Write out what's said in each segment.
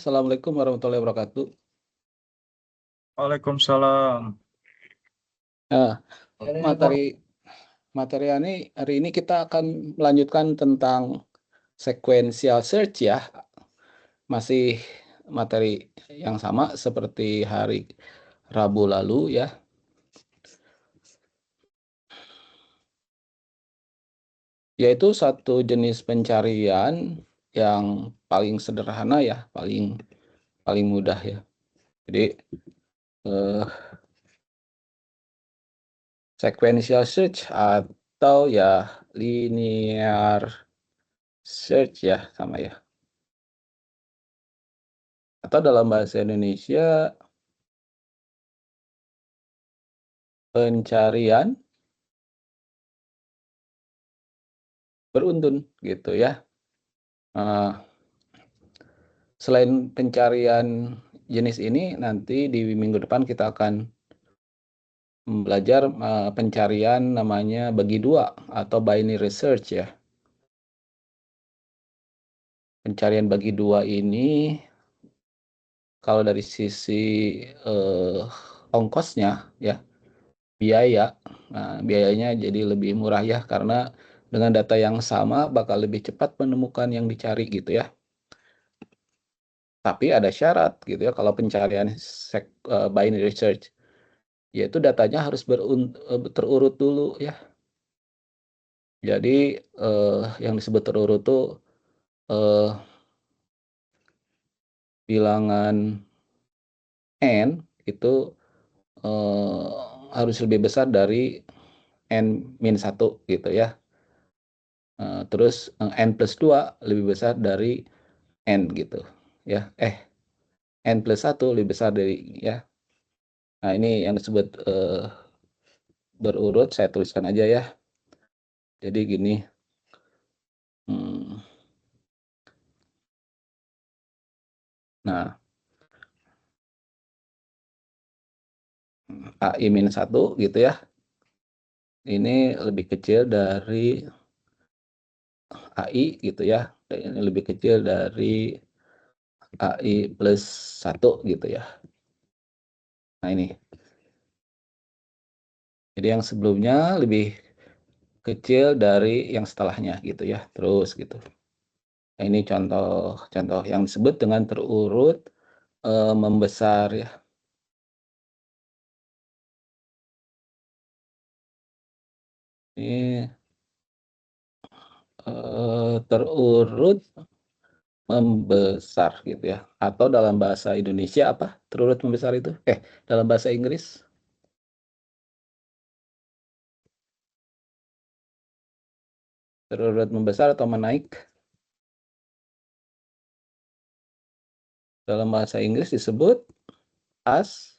Assalamualaikum warahmatullahi wabarakatuh. Waalaikumsalam. Nah, materi hari ini kita akan melanjutkan tentang sequential search ya. Masih materi yang sama seperti hari Rabu lalu ya. Yaitu satu jenis pencarian yang paling sederhana ya, paling mudah ya. Jadi sequential search atau ya linear search ya, sama ya. Atau dalam bahasa Indonesia pencarian beruntun gitu ya. Selain pencarian jenis ini, nanti di minggu depan kita akan belajar pencarian namanya bagi dua atau binary search ya. Pencarian bagi dua ini kalau dari sisi ongkosnya ya, biayanya jadi lebih murah ya, karena dengan data yang sama bakal lebih cepat menemukan yang dicari gitu ya. Tapi ada syarat gitu ya kalau pencarian binary search, yaitu datanya harus terurut dulu ya. Jadi yang disebut terurut tuh bilangan n itu harus lebih besar dari n-1 gitu ya. Terus n+2 lebih besar dari n gitu ya. n+1 lebih besar dari ya. Nah, ini yang disebut berurut, saya tuliskan aja ya. Jadi gini. Nah, AI-1 gitu ya. Ini lebih kecil dari AI gitu ya. Ini lebih kecil dari AI+1 gitu ya. Nah, ini. Jadi yang sebelumnya lebih kecil dari yang setelahnya gitu ya. Terus gitu. Nah, ini contoh yang disebut dengan terurut membesar ya. Ini terurut membesar gitu ya. Atau dalam bahasa Indonesia apa terurut membesar itu? Dalam bahasa Inggris? Terurut membesar atau menaik? Dalam bahasa Inggris disebut ascending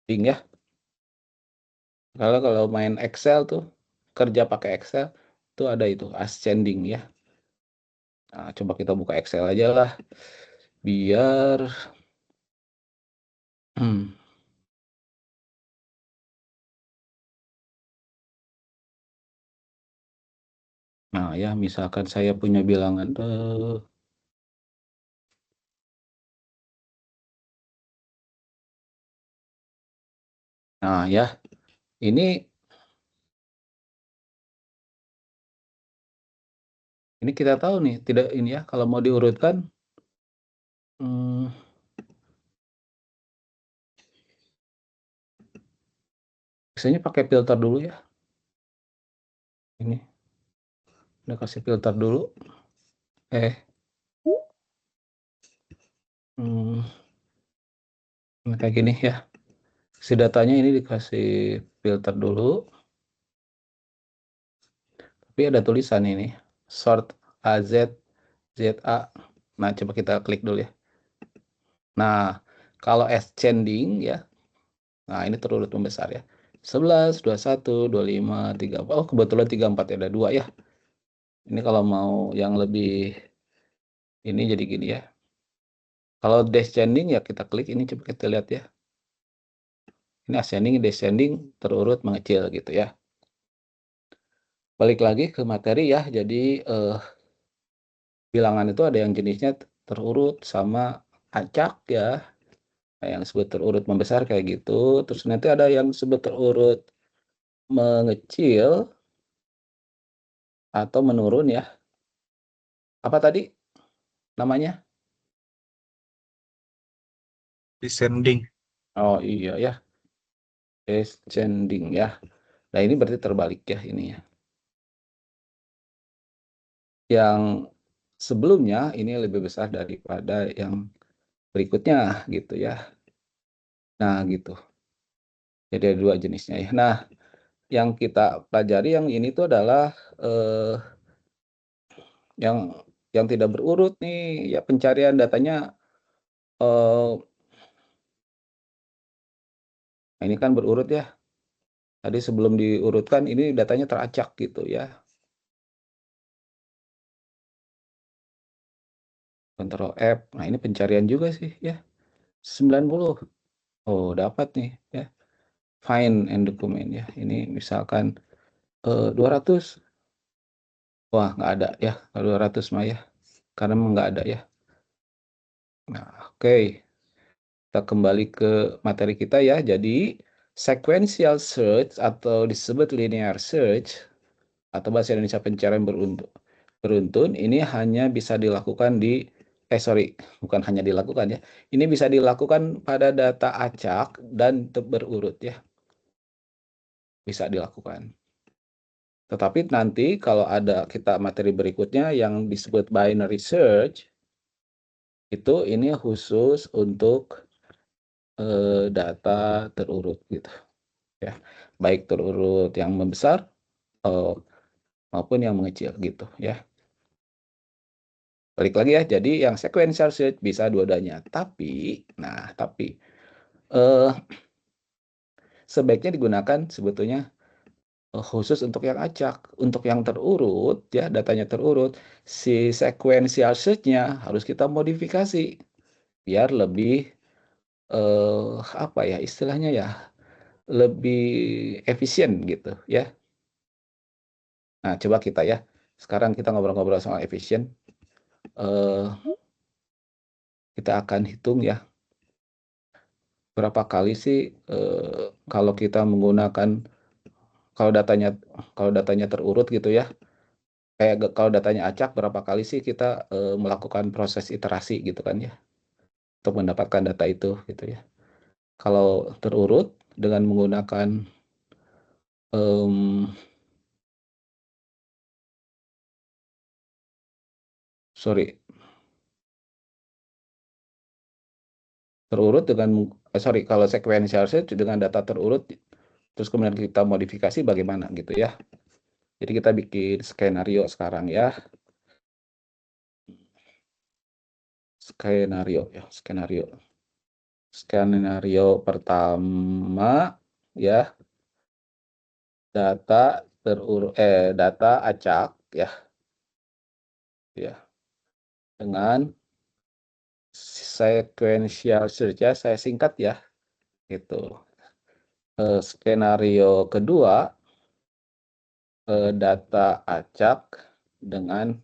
ya. Kalau main Excel tuh, kerja pakai Excel tuh ada itu ascending ya. Nah, coba kita buka Excel aja lah biar nah ya, misalkan saya punya bilangan nah ya, ini kita tahu nih, tidak ini ya, kalau mau diurutkan biasanya pakai filter dulu ya. Ini udah kasih filter dulu. Kayak gini ya. Si datanya ini dikasih filter dulu. Tapi ada tulisan ini, sort AZ, ZA. Nah, coba kita klik dulu ya. Nah, kalau ascending ya. Nah, ini terurut membesar ya. 11, 21, 25, 34. Oh, kebetulan 34 ya, ada 2 ya. Ini kalau mau yang lebih ini jadi gini ya. Kalau descending ya kita klik ini, coba kita lihat ya. Ini ascending, descending, terurut mengecil gitu ya. Balik lagi ke materi ya. Jadi bilangan itu ada yang jenisnya terurut sama acak ya. Nah, yang disebut terurut membesar kayak gitu. Terus nanti ada yang disebut terurut mengecil atau menurun ya. Apa tadi namanya? Descending. Oh iya ya, descending ya. Nah ini berarti terbalik ya ini ya. Yang sebelumnya ini lebih besar daripada yang berikutnya gitu ya. Nah gitu. Jadi ada dua jenisnya ya. Nah yang kita pelajari yang ini tuh adalah yang tidak berurut nih ya, pencarian datanya. Nah ini kan berurut ya. Tadi sebelum diurutkan ini datanya teracak gitu ya. Ctrl F. Nah ini pencarian juga sih ya. 90. Oh dapat nih ya. Find and document ya. Ini misalkan 200. Wah nggak ada ya. 200 mah ya. Karena memang nggak ada ya. Nah oke. Kita kembali ke materi kita ya. Jadi sequential search atau disebut linear search atau bahasa Indonesia pencarian beruntun ini hanya bisa dilakukan bukan hanya dilakukan ya. Ini bisa dilakukan pada data acak dan berurut ya. Bisa dilakukan. Tetapi nanti kalau ada kita materi berikutnya yang disebut binary search, itu ini khusus untuk data terurut gitu ya. Baik terurut yang membesar maupun yang mengecil gitu ya. Balik lagi ya, jadi yang sequential search bisa dua-duanya. Tapi eh, sebaiknya digunakan sebetulnya khusus untuk yang acak. Untuk yang terurut ya, datanya terurut, si sequential search-nya harus kita modifikasi biar lebih apa ya istilahnya ya, lebih efisien gitu ya. Nah, coba kita ya. Sekarang kita ngobrol-ngobrol soal efisien. Eh, kita akan hitung ya berapa kali sih kalau kita menggunakan kalau datanya terurut gitu ya. Kalau datanya acak berapa kali sih kita melakukan proses iterasi gitu kan ya untuk mendapatkan data itu gitu ya. Kalau terurut dengan menggunakan em, sorry terurut dengan kalau sequential search dengan data terurut terus kemudian kita modifikasi bagaimana gitu ya. Jadi kita bikin skenario sekarang ya. Skenario pertama ya, data acak ya dengan sequential search ya, saya singkat ya gitu. Skenario kedua data acak dengan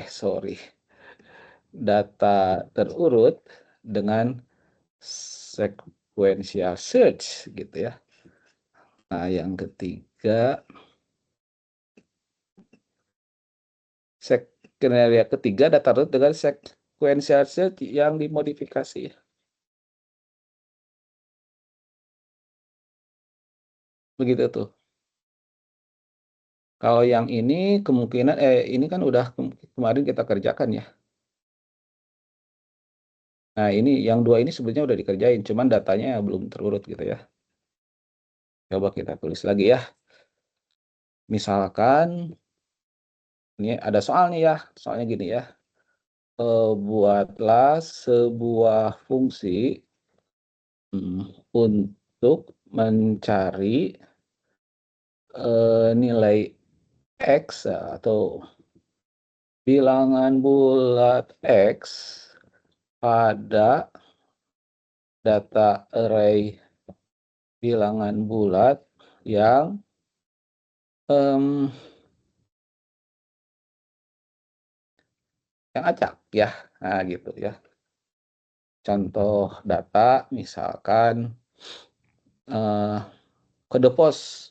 sorry, data terurut dengan sequential search gitu ya. Nah, yang ketiga, skenario ketiga data terurut dengan sequential search yang dimodifikasi. Begitu tuh. Kalau yang ini kemungkinan ini kan udah kemarin kita kerjakan ya. Nah, ini yang dua ini sebetulnya udah dikerjain, cuman datanya belum terurut gitu ya. Coba kita tulis lagi ya. Misalkan ini ada soal nih ya. Soalnya gini ya. Buatlah sebuah fungsi untuk mencari nilai X atau bilangan bulat X pada data array bilangan bulat yang yang acak ya. Nah, gitu ya. Contoh data misalkan kode pos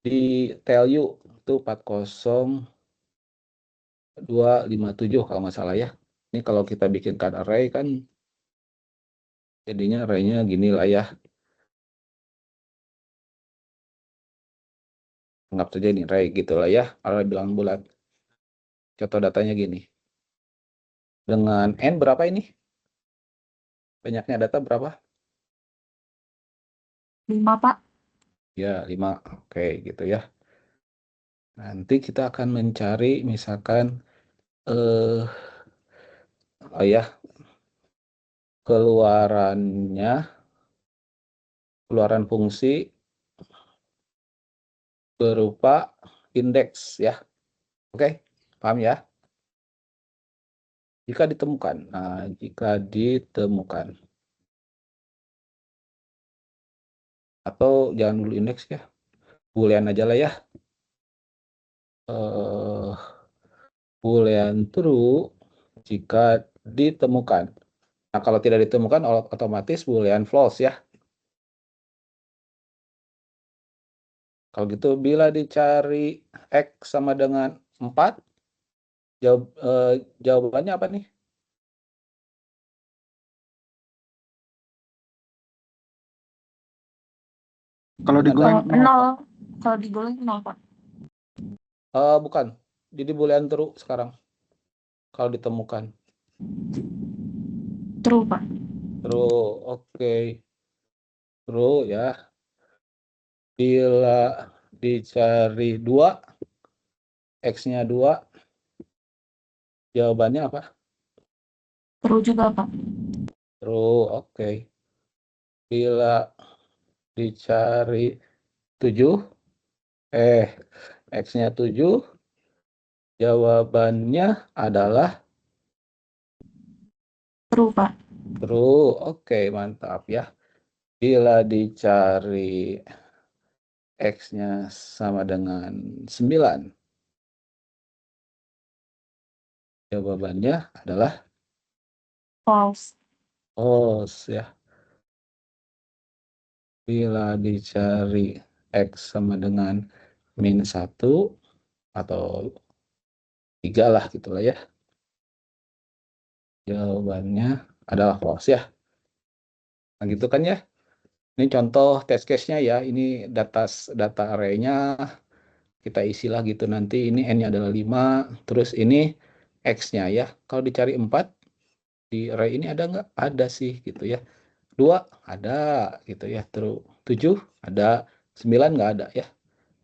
di TLU itu 40257 kalau nggak salah ya. Ini kalau kita bikinkan array kan jadinya array-nya gini lah ya. Anggap saja ini array gitu lah ya. Array bilang bulat. Contoh datanya gini. Dengan N berapa ini? Banyaknya data berapa? 5, Pak. Ya, 5. Oke, gitu ya. Nanti kita akan mencari misalkan oh ya, keluaran fungsi berupa indeks ya. Oke, paham ya? Jika ditemukan. Nah, jika ditemukan. Atau jangan dulu indeks ya. Boolean aja lah ya. Boolean true jika ditemukan. Nah, kalau tidak ditemukan otomatis boolean false ya. Kalau gitu bila dicari X sama dengan 4, jawabannya apa nih? Kalau digoleng Kalau 0. Kalau digoleng 0, Pak. Bukan. Jadi boolean true sekarang. Kalau ditemukan. True, Pak. True, oke. True ya. Bila dicari 2, X-nya 2, jawabannya apa? True juga, Pak. True, oke. Bila dicari 7, X-nya 7, jawabannya adalah True, Pak. true, oke, mantap ya. Bila dicari X-nya sama dengan 9, jawabannya adalah False. false ya. Bila dicari X sama dengan -1 atau 3 lah gitulah ya. Jawabannya adalah false ya. Nah gitu kan ya. Ini contoh test case-nya ya. Ini data array-nya kita isilah gitu nanti. Ini N-nya adalah 5. Terus ini X-nya ya. Kalau dicari 4 di array ini ada nggak? Ada sih gitu ya. 2 ada gitu ya. Terus 7 ada. 9 nggak ada ya.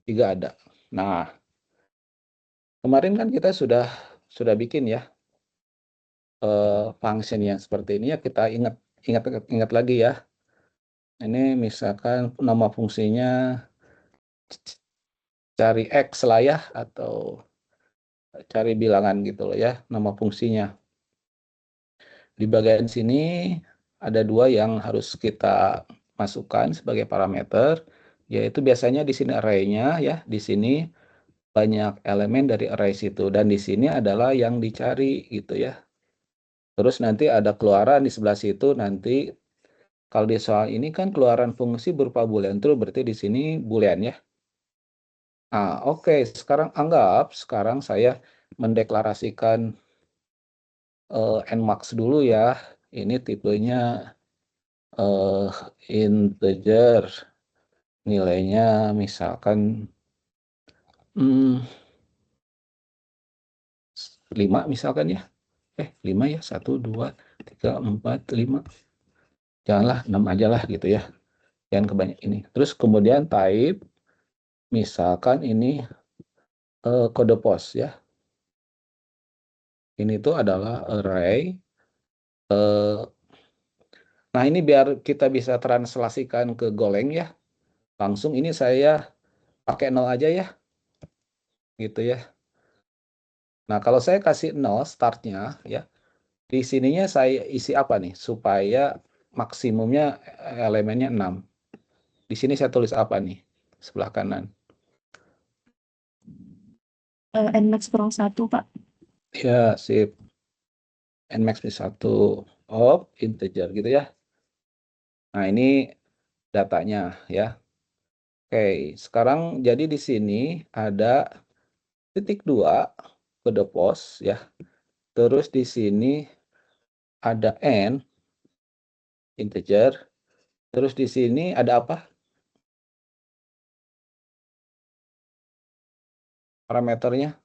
3 ada. Nah, kemarin kan kita sudah bikin ya function yang seperti ini ya, kita ingat lagi ya. Ini misalkan nama fungsinya cari X lah ya, atau cari bilangan gitu loh ya, nama fungsinya. Di bagian sini ada 2 yang harus kita masukkan sebagai parameter, yaitu biasanya di sini array-nya ya, di sini banyak elemen dari array situ, dan di sini adalah yang dicari gitu ya. Terus nanti ada keluaran di sebelah situ, nanti kalau di soal ini kan keluaran fungsi berupa boolean true, berarti di sini boolean ya. Nah, oke, sekarang saya mendeklarasikan nmax dulu ya. Ini tipenya integer, nilainya misalkan 5 misalkan ya. 5 ya, 1, 2, 3, 4, 5. Janganlah 6 aja lah gitu ya. Jangan kebanyak ini. Terus kemudian type, misalkan ini kode pos ya. Ini tuh adalah array. Nah, ini biar kita bisa translasikan ke Golang ya. Langsung ini saya pakai 0 aja ya. Gitu ya. Nah, kalau saya kasih 0 startnya ya. Di sininya saya isi apa nih? Supaya maksimumnya elemennya 6. Di sini saya tulis apa nih? Sebelah kanan. Nmax kurang 1, Pak. Ya, sip. nmax plus 1 of integer gitu ya. Nah, ini datanya ya. Oke, sekarang jadi di sini ada titik 2 kode pos ya. Terus di sini ada n integer. Terus di sini ada apa? Parameternya.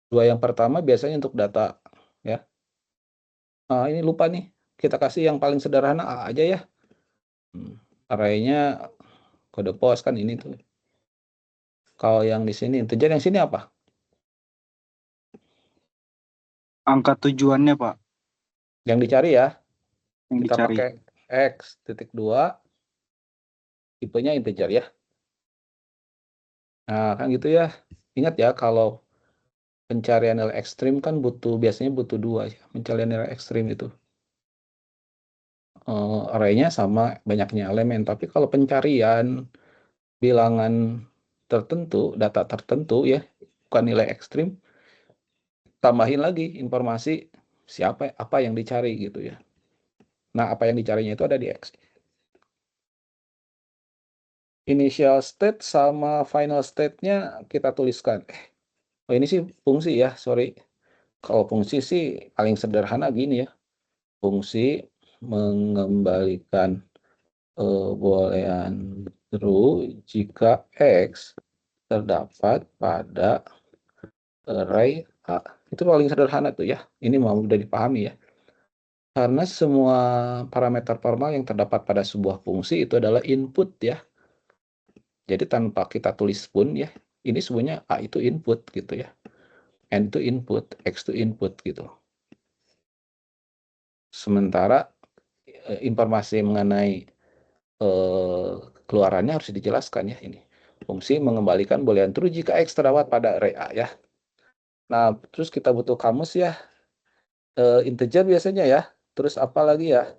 Dua yang pertama biasanya untuk data ya. Ini lupa nih. Kita kasih yang paling sederhana A aja ya. Arraynya kode pos kan ini tuh. Kalau yang di sini integer, yang sini apa? Angka tujuannya, Pak, Yang dicari ya. yang Kita dicari. pakai x.2 tipenya integer ya. Nah, kan gitu ya. Ingat ya, kalau pencarian nilai ekstrim kan biasanya butuh 2 ya. Pencarian nilai ekstrim itu. Arraynya sama banyaknya elemen. Tapi kalau pencarian bilangan tertentu, data tertentu ya, bukan nilai ekstrim, tambahin lagi informasi apa yang dicari gitu ya. Nah, apa yang dicarinya itu ada di X. Initial state sama final state-nya kita tuliskan. Oh, ini sih fungsi ya, sorry. Kalau fungsi sih paling sederhana gini ya. Fungsi mengembalikan boolean true jika X terdapat pada array A. Itu paling sederhana tuh ya. Ini mau udah dipahami ya. Karena semua parameter formal yang terdapat pada sebuah fungsi itu adalah input ya. Jadi tanpa kita tulis pun ya, ini sebenarnya A itu input gitu ya. N itu input, X itu input gitu. Sementara informasi mengenai keluarannya harus dijelaskan ya ini. Fungsi mengembalikan boolean true jika X terdapat pada array A ya. Nah, terus kita butuh kamus ya. Integer biasanya ya. Terus apa lagi ya?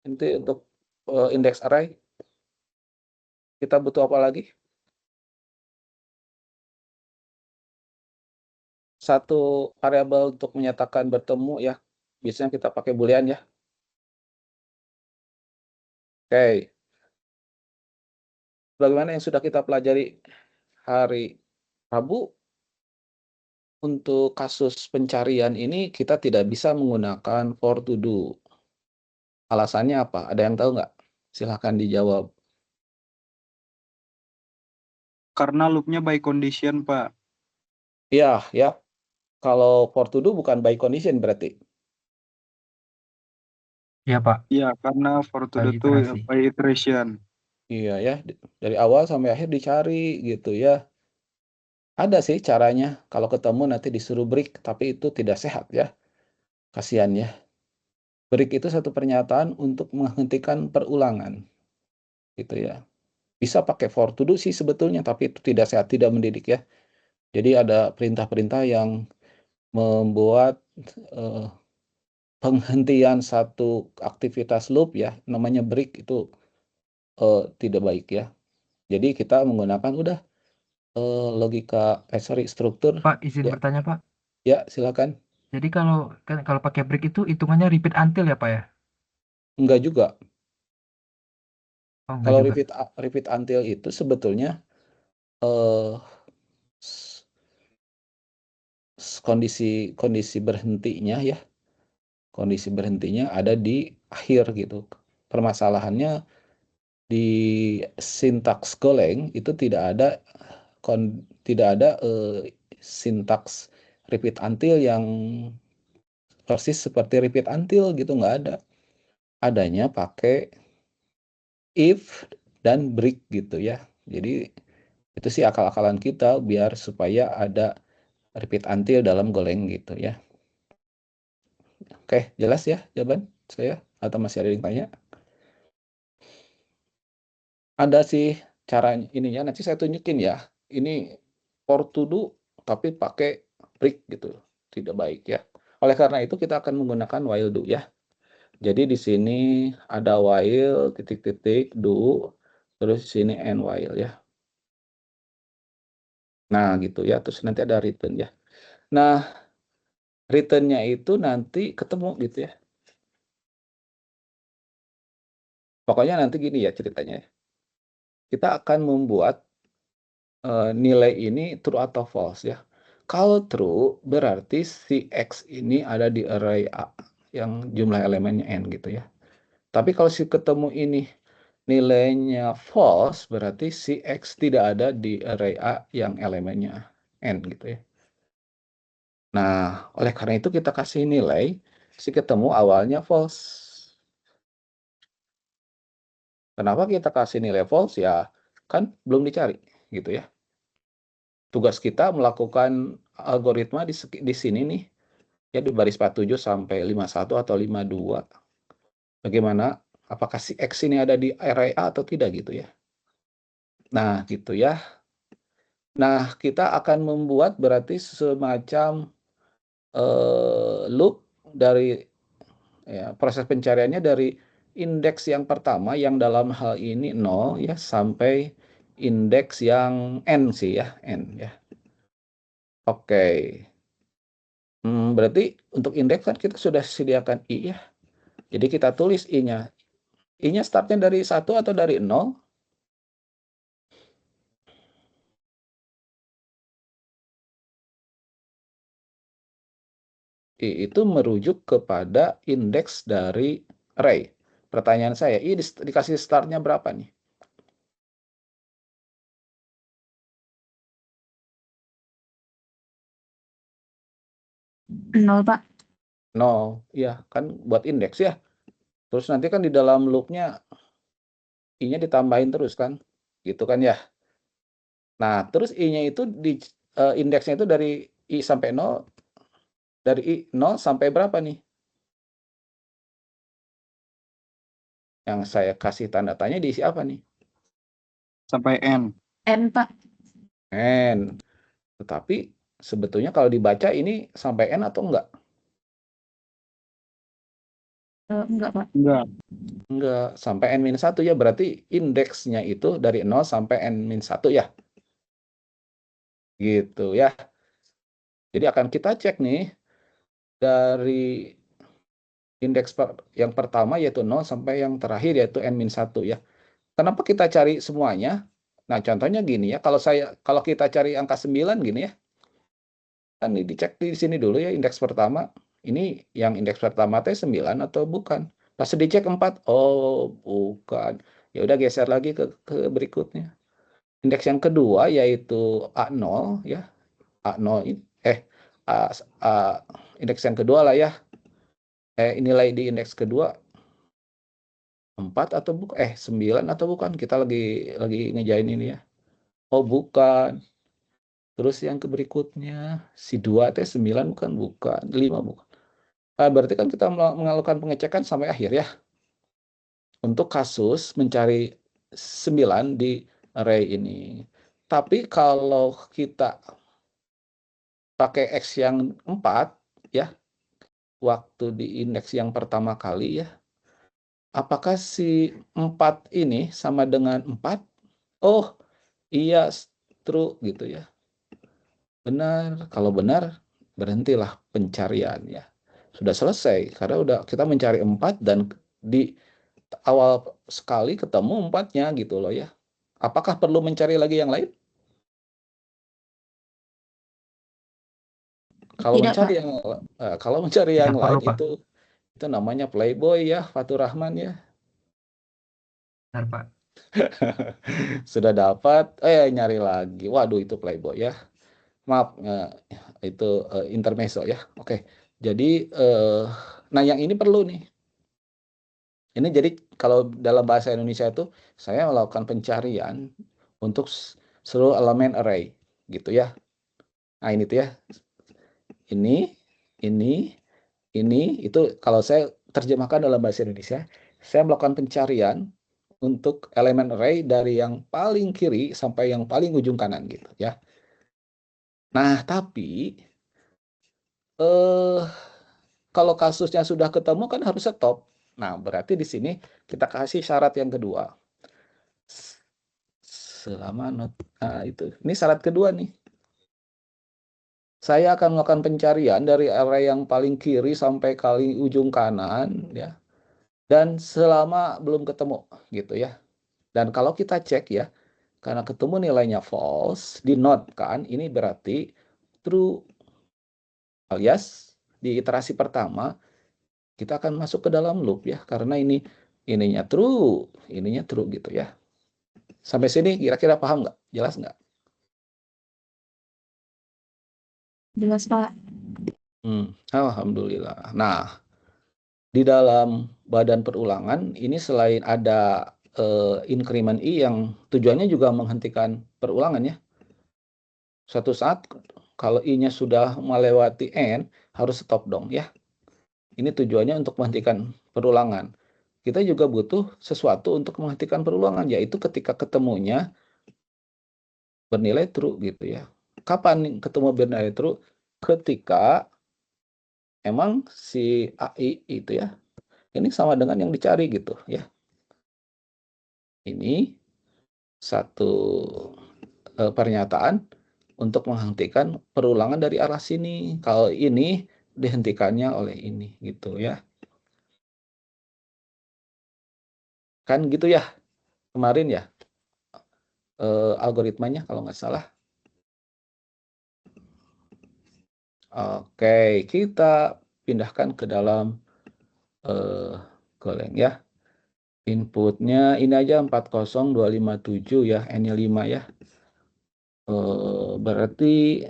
Nanti untuk index array kita butuh apa lagi? Satu variabel untuk menyatakan bertemu ya. Biasanya kita pakai boolean ya. Oke. Bagaimana yang sudah kita pelajari hari Rabu? Untuk kasus pencarian ini kita tidak bisa menggunakan for to do. Alasannya apa? Ada yang tahu nggak? Silahkan dijawab. Karena loop-nya by condition, Pak. Iya, ya. Kalau for to do bukan by condition berarti. Iya, Pak. Iya, karena for to By do itu iterasi. by iteration. Iya ya, dari awal sampai akhir dicari gitu ya. Ada sih caranya. Kalau ketemu nanti disuruh break, tapi itu tidak sehat ya. Kasihan ya. Break itu satu pernyataan untuk menghentikan perulangan. Gitu ya. Bisa pakai for to do sih sebetulnya, tapi itu tidak sehat, tidak mendidik ya. Jadi ada perintah-perintah yang membuat penghentian satu aktivitas loop ya, namanya break itu tidak baik ya. Jadi kita menggunakan udah struktur. Pak, izin Ya, bertanya, Pak. ya silakan. Jadi kalau pakai break itu hitungannya repeat until ya, Pak ya? Enggak juga. Oh, enggak Kalau juga. repeat until itu sebetulnya eh, kondisi berhentinya ya. Kondisi berhentinya ada di akhir gitu. Permasalahannya di sintaks Golang itu tidak ada sintaks repeat until yang persis seperti repeat until gitu, nggak ada. Adanya pakai if dan break gitu ya. Jadi itu sih akal-akalan kita biar supaya ada repeat until dalam Golang gitu ya. Oke, jelas ya jawaban saya atau masih ada yang tanya? Ada sih cara ininya, nanti saya tunjukin ya. Ini for to do tapi pakai break gitu. Tidak baik ya. Oleh karena itu kita akan menggunakan while do ya. Jadi di sini ada while titik-titik do, terus di sini and while ya. Nah, gitu ya. Terus nanti ada return ya. Nah, return-nya itu nanti ketemu gitu ya. Pokoknya nanti gini ya ceritanya ya. Kita akan membuat nilai ini true atau false ya. Kalau true berarti si X ini ada di array A yang jumlah elemennya n gitu ya. Tapi kalau si ketemu ini nilainya false berarti si X tidak ada di array A yang elemennya n gitu ya. Nah, oleh karena itu kita kasih nilai si ketemu awalnya false. Kenapa kita kasih nilai false ya? Kan belum dicari gitu ya. Tugas kita melakukan algoritma di sini nih ya di baris 47 sampai 51 atau 52. Bagaimana? Apakah si X ini ada di array A atau tidak gitu ya. Nah, gitu ya. Nah, kita akan membuat berarti semacam loop dari ya, proses pencariannya dari indeks yang pertama yang dalam hal ini 0 ya sampai indeks yang n sih ya, n ya. Oke. Berarti untuk indeks kan kita sudah sediakan i ya. Jadi kita tulis i-nya. I-nya startnya dari 1 atau dari 0? I itu merujuk kepada indeks dari array. Pertanyaan saya, I dikasih startnya berapa nih? 0, Pak. 0. Ya, kan buat indeks ya. Terus nanti kan di dalam loop-nya I-nya ditambahin terus kan? Gitu kan ya. Nah, terus I-nya itu indeksnya itu dari I sampai 0, dari I 0 sampai berapa nih? Yang saya kasih tanda tanya diisi apa nih? Sampai N. N, Pak. N. Tetapi sebetulnya kalau dibaca ini sampai N atau enggak? Enggak, Pak. Enggak. Enggak, sampai N-1 ya. Berarti indeksnya itu dari 0 sampai N-1 ya. Gitu ya. Jadi akan kita cek nih dari indeks yang pertama yaitu 0 sampai yang terakhir yaitu N-1 ya. Kenapa kita cari semuanya? Nah, contohnya gini ya, kalau kita cari angka 9 gini ya. Kan dicek di sini dulu ya indeks pertama. Ini yang indeks pertama teh 9 atau bukan? Pas dicek 4, oh bukan. Ya udah geser lagi ke berikutnya. Indeks yang kedua yaitu A0 ya. A0 ini indeks yang kedua lah ya. Nilai di indeks kedua 4 atau bukan? 9 atau bukan? Kita lagi ngejain ini ya. Oh, bukan. Terus yang berikutnya si 2 teh 9 bukan, 5 bukan. Berarti kan kita melakukan pengecekan sampai akhir ya. Untuk kasus mencari 9 di array ini. Tapi kalau kita pakai X yang 4 ya, waktu di indeks yang pertama kali ya, apakah si 4 ini sama dengan 4? Oh, iya, true gitu ya. Benar, kalau benar berhentilah pencarian ya. Sudah selesai karena udah kita mencari 4 dan di awal sekali ketemu 4-nya gitu loh ya. Apakah perlu mencari lagi yang lain? Kalau Tidak, mencari Pak. kalau mencari yang Tidak perlu, lain Pak. itu namanya playboy ya, Fatur Rahman ya. Benar, Pak. Sudah dapat, nyari lagi. Waduh, itu playboy ya. Maaf, itu intermezzo ya. Oke. Jadi, nah yang ini perlu nih. Ini jadi kalau dalam bahasa Indonesia itu saya melakukan pencarian untuk seluruh elemen array gitu ya. Nah, ini tuh ya. Ini itu kalau saya terjemahkan dalam bahasa Indonesia, saya melakukan pencarian untuk elemen array dari yang paling kiri sampai yang paling ujung kanan gitu ya. Nah, tapi kalau kasusnya sudah ketemu kan harus stop. Nah, berarti di sini kita kasih syarat yang kedua. selama not. Nah, itu. Ini syarat kedua nih. Saya akan melakukan pencarian dari area yang paling kiri sampai kali ujung kanan, ya. Dan selama belum ketemu, gitu ya. Dan kalau kita cek ya, karena ketemu nilainya false, di not kan, ini berarti true, alias di iterasi pertama kita akan masuk ke dalam loop ya, karena ininya true gitu ya. Sampai sini kira-kira paham nggak? Jelas nggak? Jelas, Pak. Alhamdulillah. Nah, di dalam badan perulangan ini selain ada increment I yang tujuannya juga menghentikan perulangan ya. Suatu saat kalau I-nya sudah melewati N, harus stop dong ya. Ini tujuannya untuk menghentikan perulangan. Kita juga butuh sesuatu untuk menghentikan perulangan, yaitu ketika ketemunya bernilai true gitu ya. Kapan ketemu bernilai true? Ketika emang si AI itu ya, ini sama dengan yang dicari gitu ya. Ini satu pernyataan untuk menghentikan perulangan dari arah sini. Kalau ini dihentikannya oleh ini gitu ya. Kan gitu ya kemarin ya algoritmanya kalau nggak salah. Oke, kita pindahkan ke dalam Golang ya. Inputnya ini aja 40257 ya, N-nya 5 ya. Berarti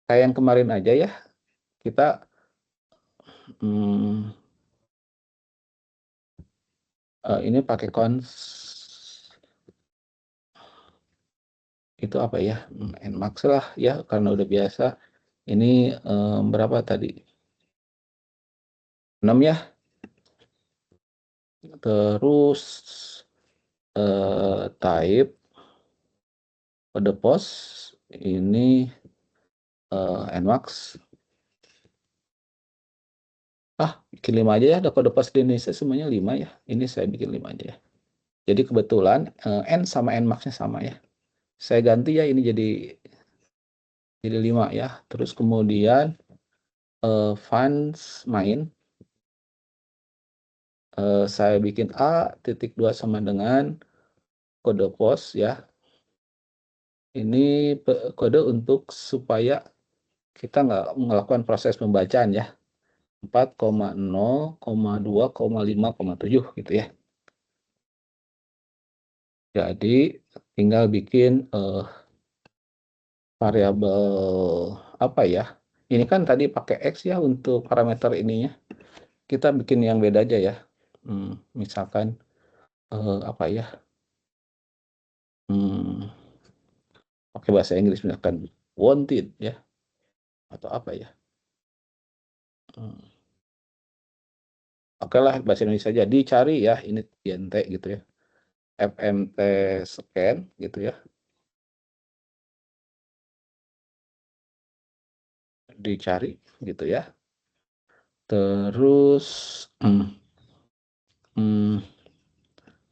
kayak yang kemarin aja ya. Kita ini pakai cons itu apa ya? Nmax lah ya, karena udah biasa. Ini berapa tadi? 6 ya. Terus type kode pos ini Nmax. Bikin 5 aja ya, ada kode pos di Indonesia semuanya 5 ya. Ini saya bikin 5 aja ya. Jadi kebetulan N sama Nmax-nya sama ya. Saya ganti ya, ini jadi 5 ya. Terus kemudian funds main. Saya bikin A.2 sama dengan kode pos ya. Ini kode untuk supaya kita nggak melakukan proses pembacaan ya. 4,0,2,5,7 gitu ya. Jadi tinggal bikin variabel apa ya? Ini kan tadi pakai X ya untuk parameter ininya. Kita bikin yang beda aja ya. Misalkan apa ya? Pakai bahasa Inggris misalkan wanted ya. Atau apa ya? Oke lah bahasa Indonesia aja. Dicari ya, ini INT gitu ya. FMT scan gitu ya. Dicari gitu ya. Terus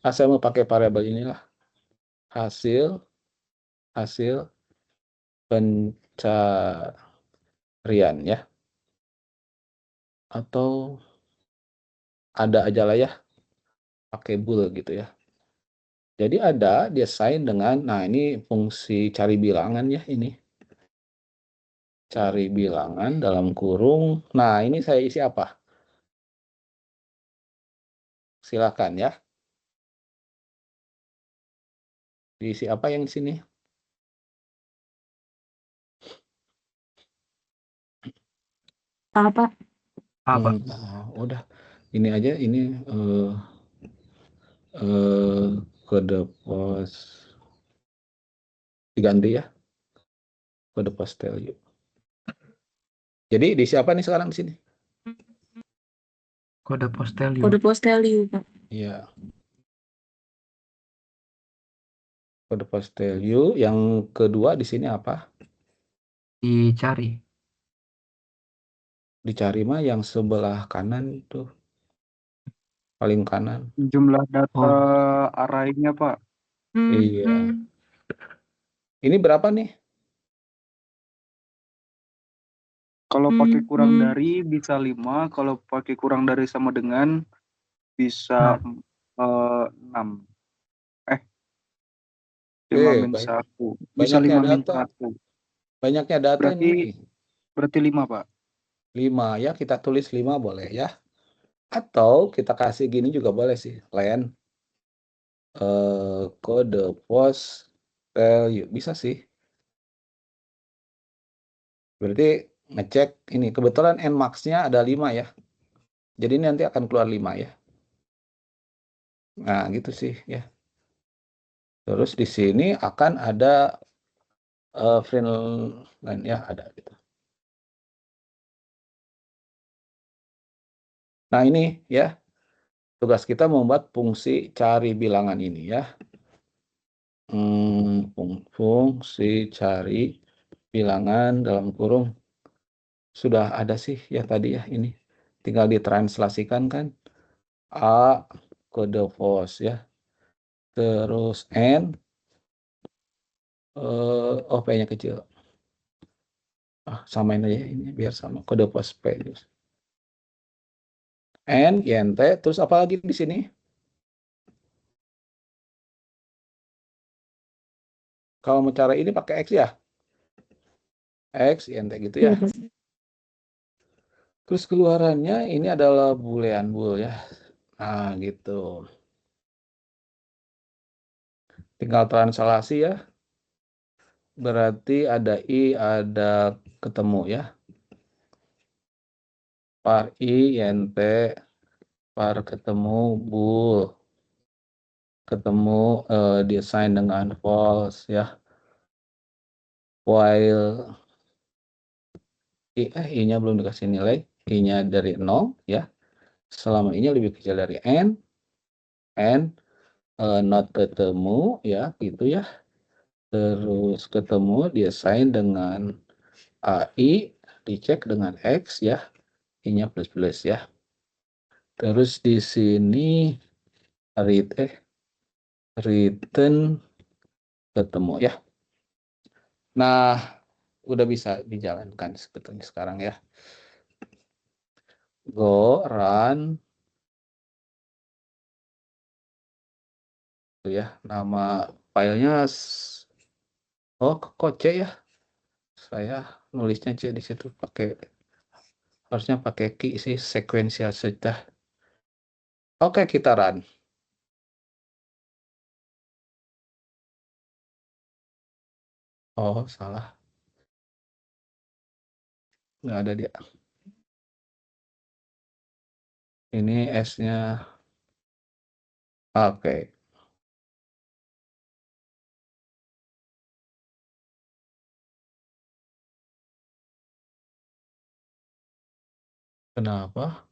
saya mau pakai variabel inilah. Hasil pencarian ya. Atau ada aja lah ya. Pakai bool gitu ya. Jadi ada desain dengan, nah ini fungsi cari bilangan ya ini. Cari bilangan dalam kurung. Nah ini saya isi apa? Silakan ya. Diisi apa yang di sini? Apa? Apa? Udah. Ini aja, ini kode pos diganti ya. Kode pos value. Jadi di siapa nih sekarang di sini? Kode pos value. Kode pos value, Pak. Iya. Kode pos value yang kedua di sini apa? Dicari. Dicari mah yang sebelah kanan itu. Paling kanan. Jumlah data array-nya, Pak. Iya. Ini berapa nih? Kalau pakai kurang dari bisa 5, kalau pakai kurang dari sama dengan bisa 6. 5 min 1. Bisa banyaknya 5 min data. 1. Banyaknya data ini. Berarti 5, Pak. 5 ya, kita tulis 5 boleh ya. Atau kita kasih gini juga boleh sih, len kode pos value, bisa sih. Berarti ngecek ini, kebetulan nmax-nya ada 5 ya. Jadi ini nanti akan keluar 5 ya. Nah, gitu sih ya. Terus di sini akan ada friend line ya, ada gitu. Nah, ini ya. Tugas kita membuat fungsi cari bilangan ini ya. Fungsi cari bilangan dalam kurung sudah ada sih ya tadi ya ini. Tinggal ditranslasikan kan. A kode pos ya. Terus N P-nya kecil. Samain aja ini biar sama kode pos P. N INT terus apa lagi di sini? Kalau mau cara ini pakai X ya. X INT gitu ya. Terus keluarannya ini adalah boolean bool ya. Nah, gitu. Tinggal translasi ya. Berarti ada I, ada ketemu ya. Par I, INT, par ketemu bool. Ketemu design dengan false ya. While I-nya belum dikasih nilai. I-nya dari 0 ya. Selama I-nya lebih kecil dari N. Not ketemu ya, gitu ya. Terus ketemu design dengan AI, dicek dengan X ya. I-nya plus ya. Terus di sini return ketemu ya. Nah, udah bisa dijalankan sebetulnya sekarang ya. Go run ya, nama filenya kok C ya. Saya nulisnya C di situ harusnya pakai key sih, sequential saja. Oke, kita run. Oh, salah. Nggak ada dia. Ini S-nya. Oke. Kenapa?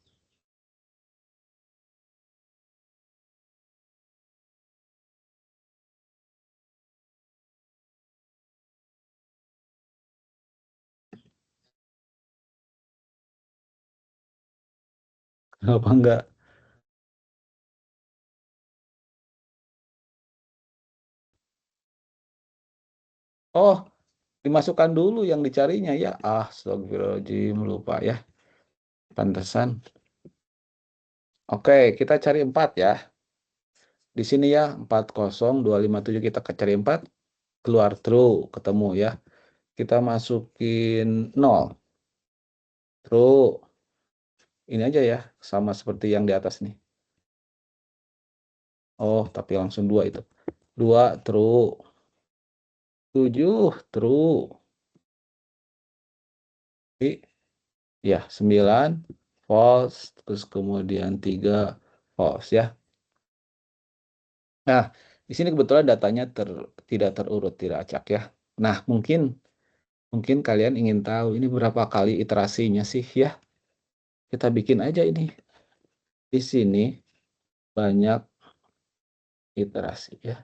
Kenapa enggak? Oh, dimasukkan dulu yang dicarinya ya. Astagfirullahaladzim, lupa ya. Pantesan. Oke, kita cari 4 ya. Di sini ya, 40257 kita cari 4. Keluar true, ketemu ya. Kita masukin 0. True. Ini aja ya, sama seperti yang di atas nih. Oh, tapi langsung 2 itu. 2 true. 7 true. Ya, 9 false, terus kemudian 3 false ya. Nah, di sini kebetulan datanya tidak terurut, tidak acak ya. Nah, mungkin kalian ingin tahu ini berapa kali iterasinya sih ya. Kita bikin aja ini. Di sini banyak iterasi ya.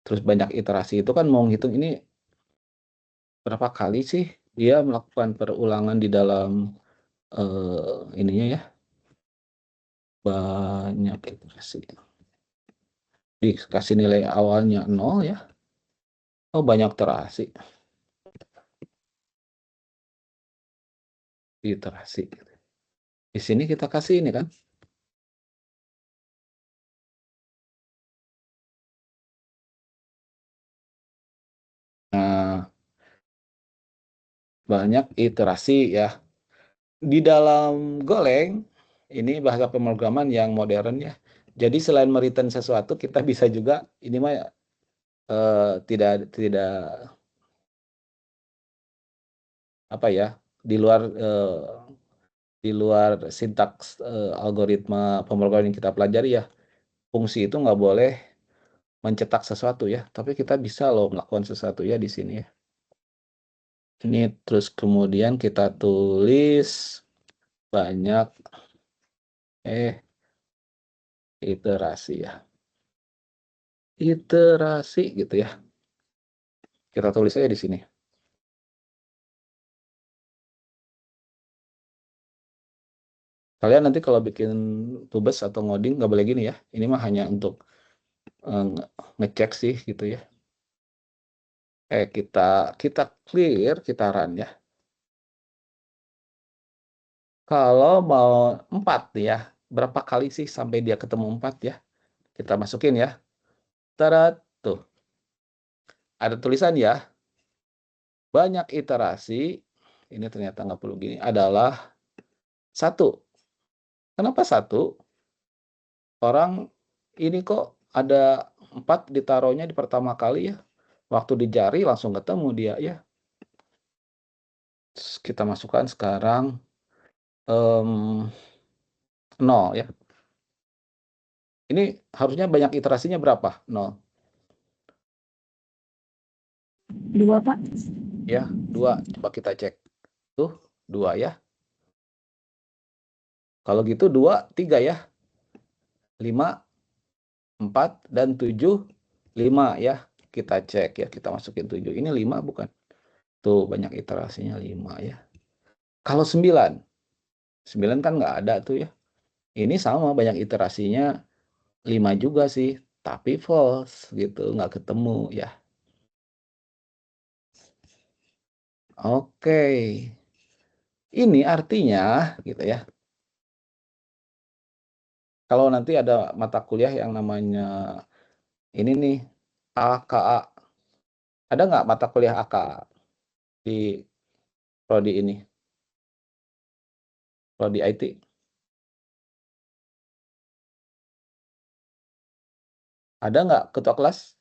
Terus banyak iterasi itu kan mau ngitung ini berapa kali sih dia melakukan perulangan di dalam ininya ya. Banyak iterasi. Dikasih nilai awalnya 0 ya. Oh, banyak terasi. Iterasi. Di sini kita kasih ini kan. Nah, banyak iterasi ya. Di dalam Golang, ini bahasa pemrograman yang modern ya. Jadi selain mereturn sesuatu, kita bisa juga ini mah tidak apa ya, di luar sintaks algoritma pemrograman yang kita pelajari ya. Fungsi itu nggak boleh mencetak sesuatu ya, tapi kita bisa loh melakukan sesuatu ya di sini ya. Ini terus kemudian kita tulis banyak iterasi ya. Iterasi gitu ya. Kita tulis aja di sini. Kalian nanti kalau bikin tubes atau ngoding nggak boleh gini ya. Ini mah hanya untuk ngecek sih gitu ya. Kita clear, kita run ya. Kalau mau 4 ya, berapa kali sih sampai dia ketemu 4 ya? Kita masukin ya. Tarat, tuh. Ada tulisan ya. Banyak iterasi, ini ternyata nggak perlu gini, adalah 1. Kenapa 1? Orang ini kok ada 4 ditaruhnya di pertama kali ya. Waktu dijari langsung ketemu dia ya. Terus kita masukkan sekarang 0 ya. Ini harusnya banyak iterasinya berapa? 0. 2, Pak. Ya, 2. Coba kita cek. Tuh, 2 ya. Kalau gitu 2, 3 ya. 5, 4, dan 7, 5 ya. Kita cek ya, kita masukin 7. Ini 5 bukan? Tuh, banyak iterasinya 5 ya. Kalau 9, 9 kan nggak ada tuh ya. Ini sama, banyak iterasinya 5 juga sih. Tapi false gitu, nggak ketemu ya. Oke. Ini artinya gitu ya. Kalau nanti ada mata kuliah yang namanya ini nih, AKA. Ada nggak mata kuliah AKA di prodi ini? Prodi IT? Ada nggak ketua kelas?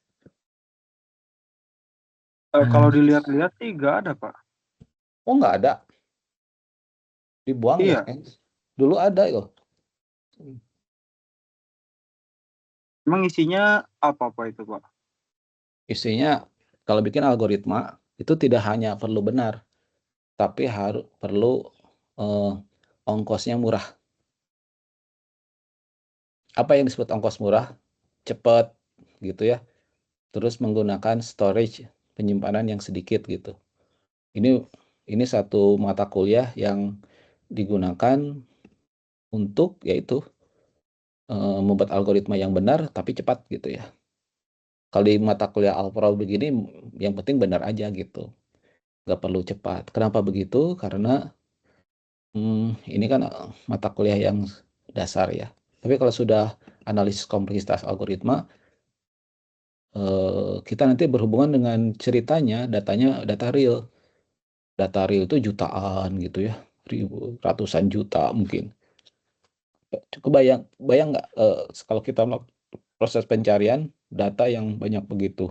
Kalau dilihat-lihat sih nggak ada, Pak. Oh, nggak ada. Dibuang ya. Iya. Dulu ada loh. Emang isinya apa Pak itu, Pak? Isinya kalau bikin algoritma itu tidak hanya perlu benar, tapi harus perlu ongkosnya murah. Apa yang disebut ongkos murah? Cepat gitu ya. Terus menggunakan storage penyimpanan yang sedikit gitu. Ini satu mata kuliah yang digunakan untuk yaitu membuat algoritma yang benar tapi cepat gitu ya. Kalau di mata kuliah Alpro begini, yang penting benar aja gitu. Nggak perlu cepat. Kenapa begitu? Karena ini kan mata kuliah yang dasar ya. Tapi kalau sudah analisis kompleksitas algoritma, kita nanti berhubungan dengan ceritanya, data real. Data real itu jutaan gitu ya, ratusan juta mungkin. Bayang nggak kalau kita proses pencarian data yang banyak begitu.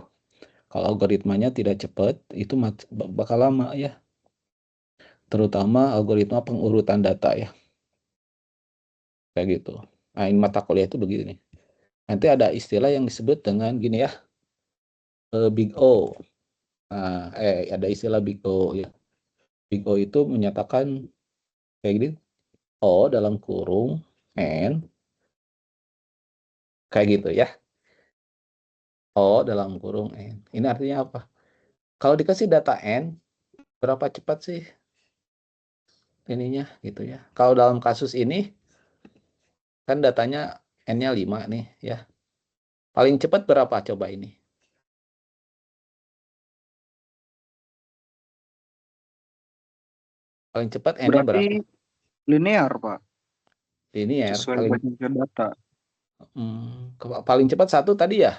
Kalau algoritmanya tidak cepat, itu bakal lama ya. Terutama algoritma pengurutan data ya. Kayak gitu. Nah, ini mata kuliah itu begini. Nanti ada istilah yang disebut dengan gini ya, Big O. Nah, ada istilah Big O ya. Big O itu menyatakan kayak gini, O dalam kurung N, kayak gitu ya. O dalam kurung N. Ini artinya apa? Kalau dikasih data N, berapa cepat sih ininya gitu ya. Kalau dalam kasus ini, kan datanya N-nya 5 nih ya. Paling cepat berapa coba ini? Paling cepat N-nya berapa? Berarti linear, Pak. Linear. Sesuai Paling banyaknya data. paling cepat 1 tadi ya?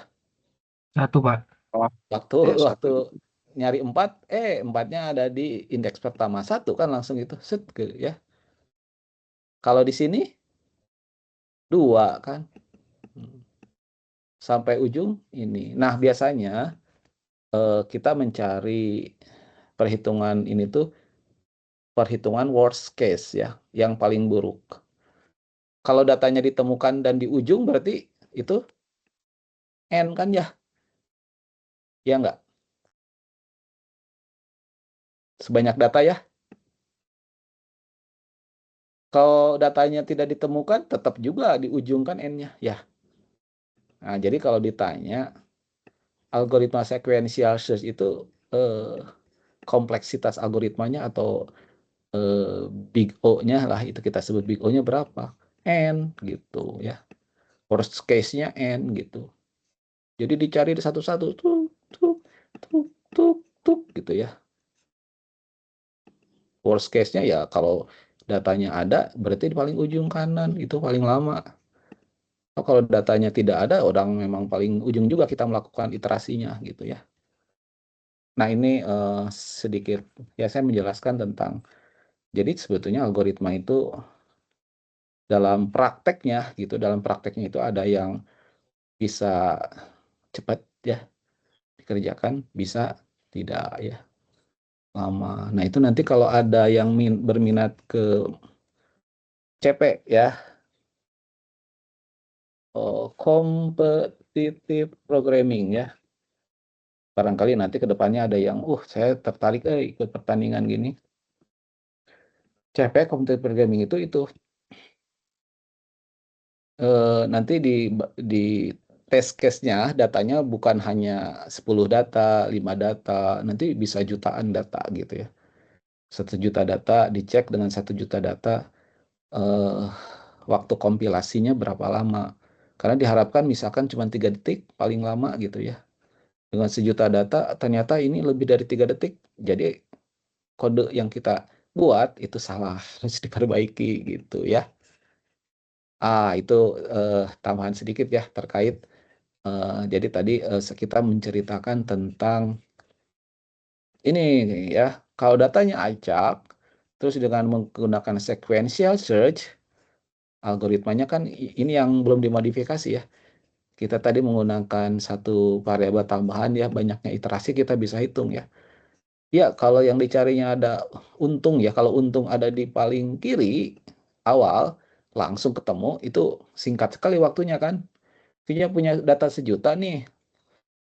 1, Pak. Oh, Waktu ya, waktu 1. nyari 4, 4-nya ada di indeks pertama. 1 kan langsung itu. Set ya. Kalau di sini 2 kan. Sampai ujung ini. Nah, biasanya kita mencari perhitungan ini tuh perhitungan worst case ya, yang paling buruk. Kalau datanya ditemukan dan di ujung berarti itu N kan ya? Ya enggak? Sebanyak data ya. Kalau datanya tidak ditemukan, tetap juga di ujung kan N-nya ya. Nah, jadi kalau ditanya algoritma sequential search itu kompleksitas algoritmanya atau big O-nya lah, itu kita sebut big O-nya berapa? N gitu ya. Worst case-nya N gitu. Jadi dicari satu-satu tuh gitu ya. Worst case-nya ya kalau datanya ada berarti di paling ujung kanan, itu paling lama. Kalau datanya tidak ada, orang memang paling ujung juga kita melakukan iterasinya gitu ya. Nah, ini sedikit ya saya menjelaskan tentang, jadi sebetulnya algoritma itu dalam prakteknya gitu, dalam prakteknya itu ada yang bisa cepat ya dikerjakan, bisa tidak ya lama. Nah, itu nanti kalau ada yang berminat ke CP ya, competitive programming ya. Barangkali nanti ke depannya ada yang, saya tertarik ikut pertandingan gini. CP competitive programming itu nanti di test case-nya datanya bukan hanya 10 data, 5 data, nanti bisa jutaan data gitu ya. 1 juta data dicek dengan 1 juta data, waktu kompilasinya berapa lama. Karena diharapkan misalkan cuma 3 detik paling lama gitu ya. Dengan 1 juta data ternyata ini lebih dari 3 detik. Jadi kode yang kita buat itu salah, harus diperbaiki gitu ya. Itu tambahan sedikit ya terkait jadi tadi kita menceritakan tentang ini ya, kalau datanya acak, terus dengan menggunakan sequential search, algoritmanya kan ini yang belum dimodifikasi ya. Kita tadi menggunakan 1 variabel tambahan ya, banyaknya iterasi kita bisa hitung ya. Ya, kalau yang dicarinya ada untung ya, kalau untung ada di paling kiri awal, langsung ketemu, itu singkat sekali waktunya kan. Kita punya data 1 juta nih,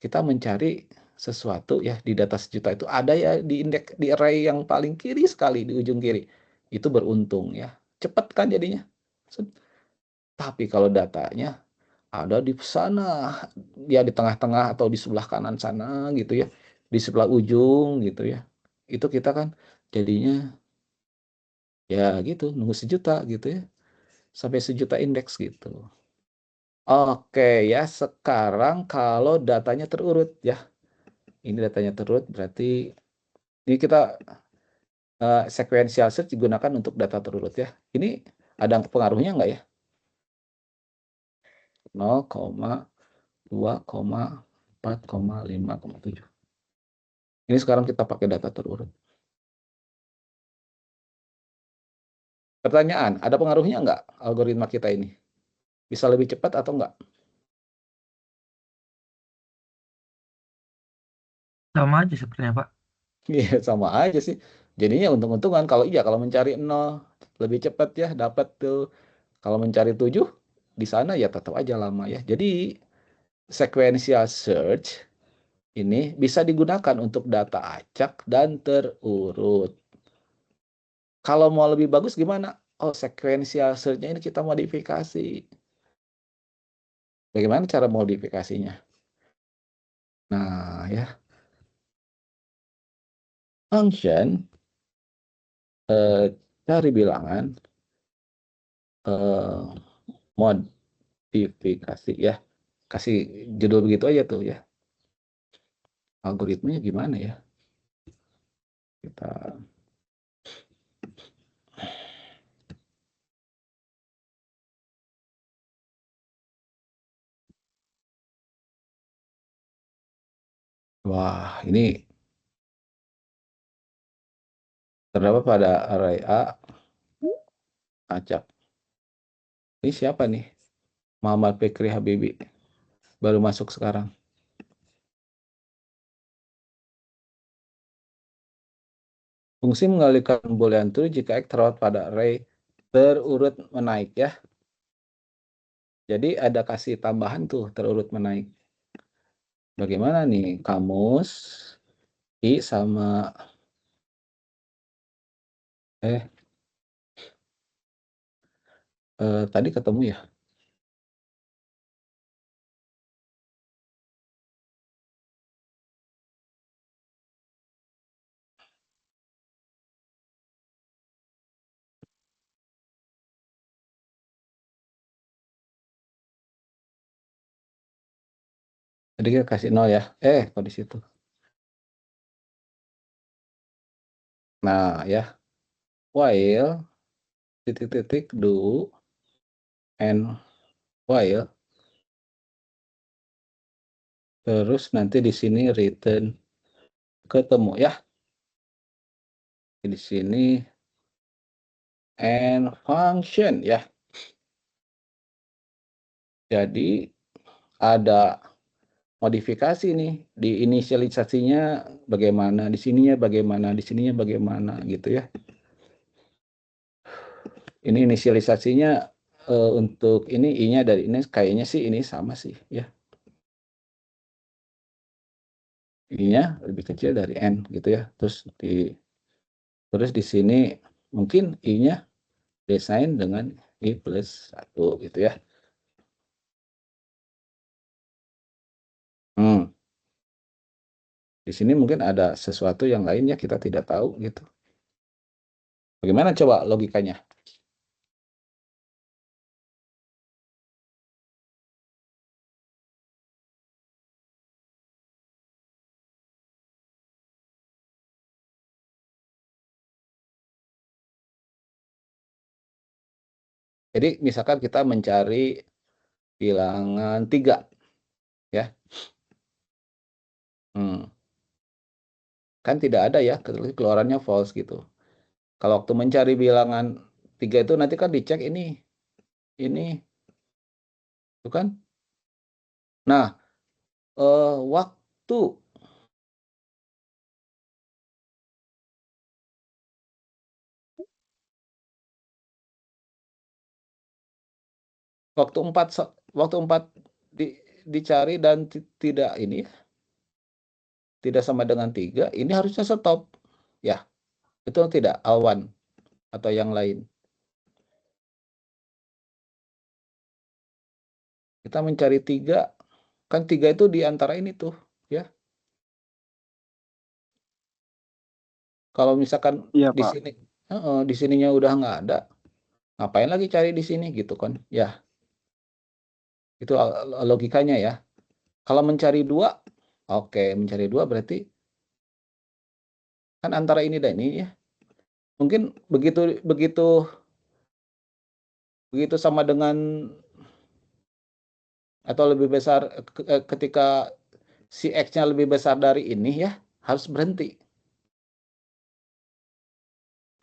kita mencari sesuatu ya di data 1 juta itu ada ya di indeks di array yang paling kiri sekali di ujung kiri. Itu beruntung ya. Cepat kan jadinya. Tapi kalau datanya ada di sana, ya di tengah-tengah atau di sebelah kanan sana gitu ya, di sebelah ujung gitu ya. Itu kita kan jadinya ya gitu, nunggu 1 juta gitu ya. Sampai 1 juta indeks gitu. Oke ya, sekarang kalau datanya terurut ya. Ini datanya terurut berarti jadi kita sequential search digunakan untuk data terurut ya. Ini ada pengaruhnya nggak ya? 0,2,4,5,7. Ini sekarang kita pakai data terurut. Pertanyaan, ada pengaruhnya nggak algoritma kita ini? Bisa lebih cepat atau nggak? Sama aja sepertinya, Pak. Iya, sama aja sih. Jadinya untung-untungan. Kalau mencari 0 lebih cepat ya, dapat tuh. Kalau mencari 7 di sana ya tetap aja lama ya. Jadi sequential search ini bisa digunakan untuk data acak dan terurut. Kalau mau lebih bagus gimana? Sequential search-nya ini kita modifikasi. Bagaimana cara modifikasinya? Nah, ya. Function cari bilangan modifikasi ya. Kasih judul begitu aja tuh ya. Algoritmanya gimana ya? Kita Wah, ini terdapat pada array A, acak. Ini siapa nih? Muhammad Fikri Habibi. Baru masuk sekarang. Fungsi mengalihkan boolean true jika X terdapat pada array terurut menaik ya. Jadi ada kasih tambahan tuh terurut menaik. Bagaimana nih kamus I sama tadi ketemu ya. Jadi kita kasih 0 ya. Kok di situ. Nah, ya. While titik-titik do and while terus nanti di sini return ketemu ya. Di sini and function ya. Jadi ada modifikasi nih di inisialisasinya bagaimana, di sininya bagaimana, di sininya bagaimana gitu ya. Ini inisialisasinya untuk ini I-nya dari ini kayaknya sih ini sama sih ya. I-nya lebih kecil dari N gitu ya. Terus di sini mungkin I-nya desain dengan I plus 1 gitu ya. Di sini mungkin ada sesuatu yang lainnya kita tidak tahu gitu. Bagaimana coba logikanya? Jadi misalkan kita mencari bilangan 3 ya. Kan tidak ada ya keluarannya false gitu. Kalau waktu mencari bilangan 3 itu nanti kan dicek ini itu kan. Nah, waktu 4 dicari dan tidak ini tidak sama dengan 3, ini harusnya stop. Ya, betul tidak, Alwan atau yang lain? Kita mencari 3, kan 3 itu di antara ini tuh, ya. Kalau misalkan Iya, di Pak. sini, di sininya udah nggak ada, ngapain lagi cari di sini gitu kan? Ya, itu logikanya ya. Kalau mencari 2, oke, mencari 2 berarti kan antara ini dan ini ya. Mungkin begitu begitu begitu sama dengan atau lebih besar ketika si X-nya lebih besar dari ini ya, harus berhenti.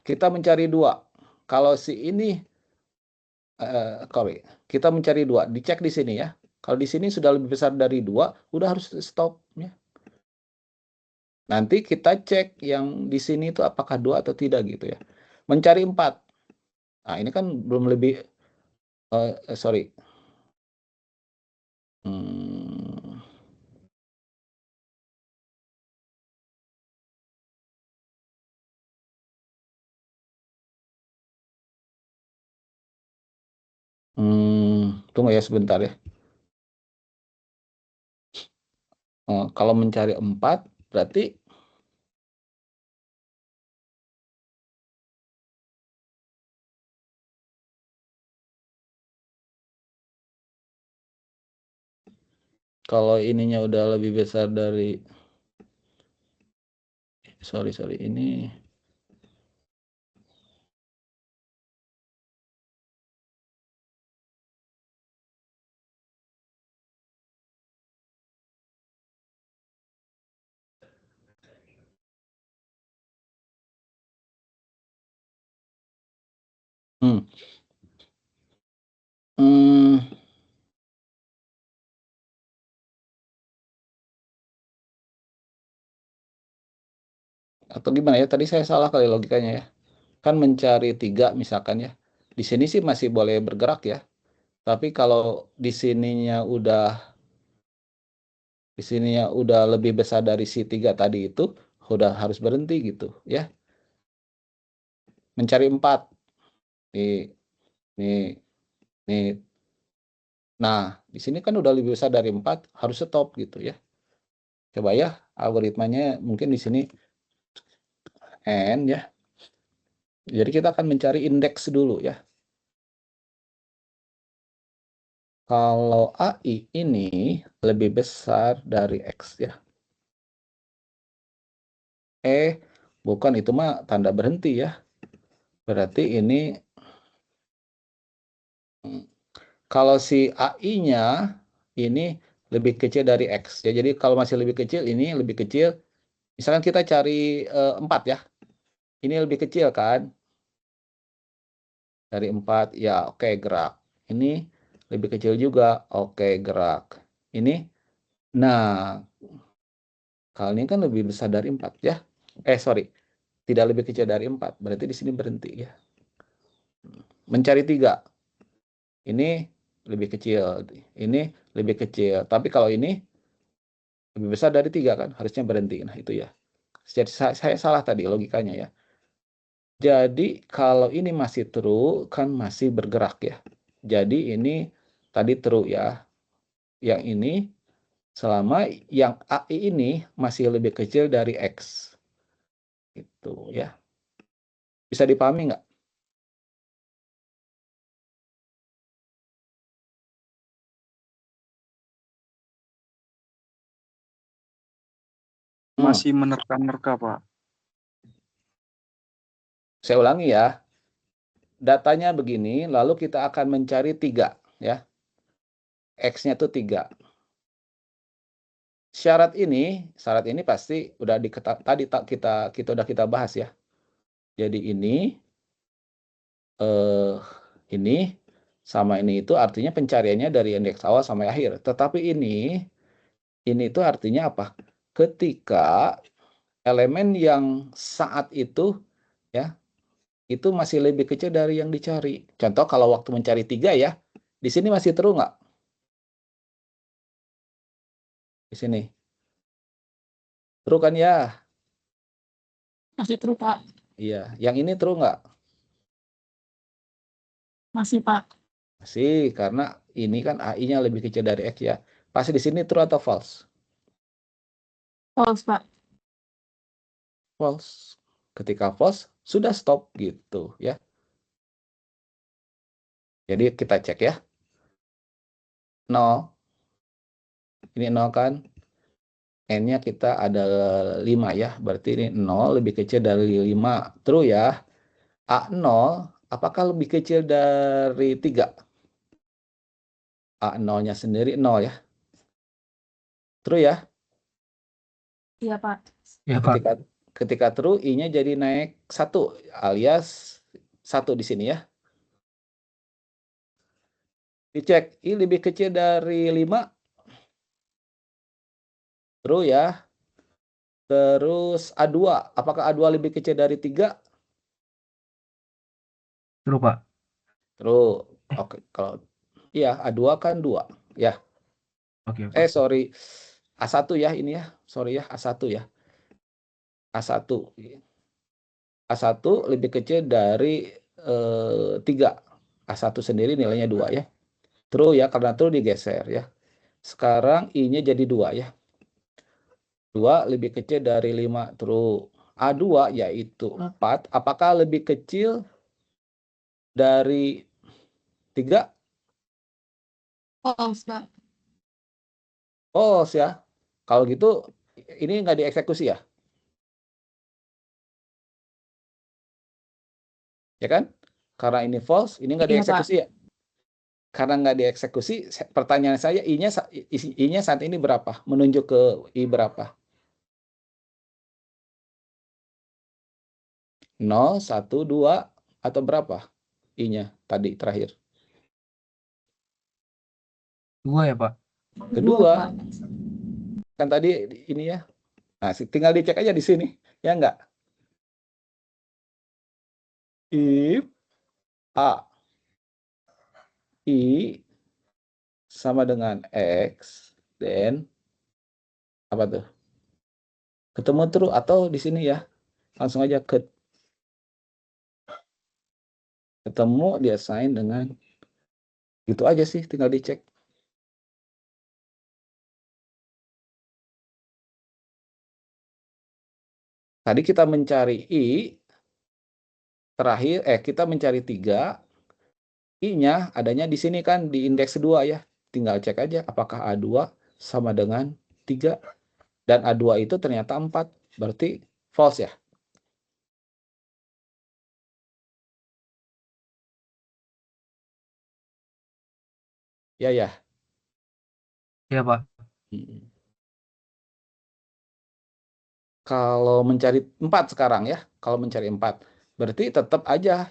Kita mencari 2. Kalau si ini kita mencari 2, dicek di sini ya. Kalau di sini sudah lebih besar dari 2, udah harus stop ya. Nanti kita cek yang di sini itu apakah 2 atau tidak gitu ya. Mencari 4. Nah, ini kan belum lebih sorry. Tunggu ya sebentar ya. Kalau mencari 4 berarti kalau ininya udah lebih besar dari sorry ini Hmm. Hmm. Atau gimana ya? Tadi saya salah kali logikanya ya. Kan mencari 3 misalkan ya. Di sini sih masih boleh bergerak ya. Tapi kalau di sininya udah lebih besar dari si 3 tadi itu, udah harus berhenti gitu ya. Mencari 4. Nih, nih, nih. Nah, di sini kan udah lebih besar dari 4, harus stop gitu ya. Coba ya, algoritmanya mungkin di sini N ya. Jadi kita akan mencari indeks dulu ya. Kalau AI ini lebih besar dari X ya. Bukan, itu mah tanda berhenti ya. Berarti ini kalau si AI-nya ini lebih kecil dari X ya. Jadi kalau masih lebih kecil, ini lebih kecil. Misalkan kita cari 4 ya. Ini lebih kecil kan? Dari 4 ya, oke, gerak. Ini lebih kecil juga, oke, gerak. Ini, nah, kali ini kan lebih besar dari 4 ya. Sorry, tidak lebih kecil dari 4. Berarti di sini berhenti ya. Mencari 3. Ini lebih kecil. Ini lebih kecil. Tapi kalau ini lebih besar dari 3 kan, harusnya berhenti. Nah, itu ya. Jadi saya salah tadi logikanya ya. Jadi kalau ini masih true, kan masih bergerak ya. Jadi ini tadi true ya. Yang ini selama yang AI ini masih lebih kecil dari X. Itu ya. Bisa dipahami nggak? Masih menerka-nerka, Pak. Saya ulangi ya. Datanya begini, lalu kita akan mencari 3 ya. X-nya itu 3. Syarat ini pasti udah tadi kita udah kita bahas ya. Jadi ini sama ini itu artinya pencariannya dari indeks awal sampai akhir. Tetapi ini itu artinya apa? Ketika elemen yang saat itu ya, itu masih lebih kecil dari yang dicari. Contoh kalau waktu mencari 3 ya, di sini masih true nggak? Di sini. True kan ya? Masih true, Pak. Iya. Yang ini true nggak? Masih, Pak. Masih, karena ini kan AI-nya lebih kecil dari X ya. Pasti di sini true atau false? False, Pak. False. Ketika false, sudah stop gitu ya. Jadi kita cek ya. 0. Ini 0 kan? N-nya kita ada 5 ya. Berarti ini 0 lebih kecil dari 5. True ya. A0 apakah lebih kecil dari 3? A0-nya sendiri 0 ya. True ya. Iya, Pak. Ya, Pak. Ketika true, I-nya jadi naik 1 alias 1 di sini ya. Dicek, I lebih kecil dari 5. True ya. Terus A2, apakah A2 lebih kecil dari 3? True, Pak. True. Oke, kalau iya A2 kan 2 ya. Oke, Pak. Sorry. A1 ya ini ya. Sorry ya, A1 ya. A1. A1 lebih kecil dari 3. A1 sendiri nilainya 2 ya. True ya, karena true digeser ya. Sekarang I-nya jadi 2 ya. 2 lebih kecil dari 5. True. A2 yaitu 4. Apakah lebih kecil dari 3? False, Pak. False ya. Kalau gitu ini nggak dieksekusi ya? Ya kan? Karena ini false, ini nggak Iya, dieksekusi ya? Karena nggak dieksekusi, pertanyaan saya I-nya saat ini berapa? Menunjuk ke I berapa? 0, 1, 2, atau berapa? I-nya tadi terakhir? 2 ya, Pak? Kedua. Pak. Kan tadi ini ya. Nah, tinggal dicek aja di sini. Ya enggak? If A, I sama dengan X, then apa tuh? Ketemu true atau di sini ya. Langsung aja ketemu dia assign dengan gitu aja sih, tinggal dicek. Tadi kita mencari I, terakhir kita mencari 3, I-nya adanya di sini kan di indeks 2 ya. Tinggal cek aja apakah A2 sama dengan 3 dan A2 itu ternyata 4, berarti false ya. Ya. Iya, Pak. Kalau mencari 4 sekarang ya, kalau mencari 4, berarti tetap aja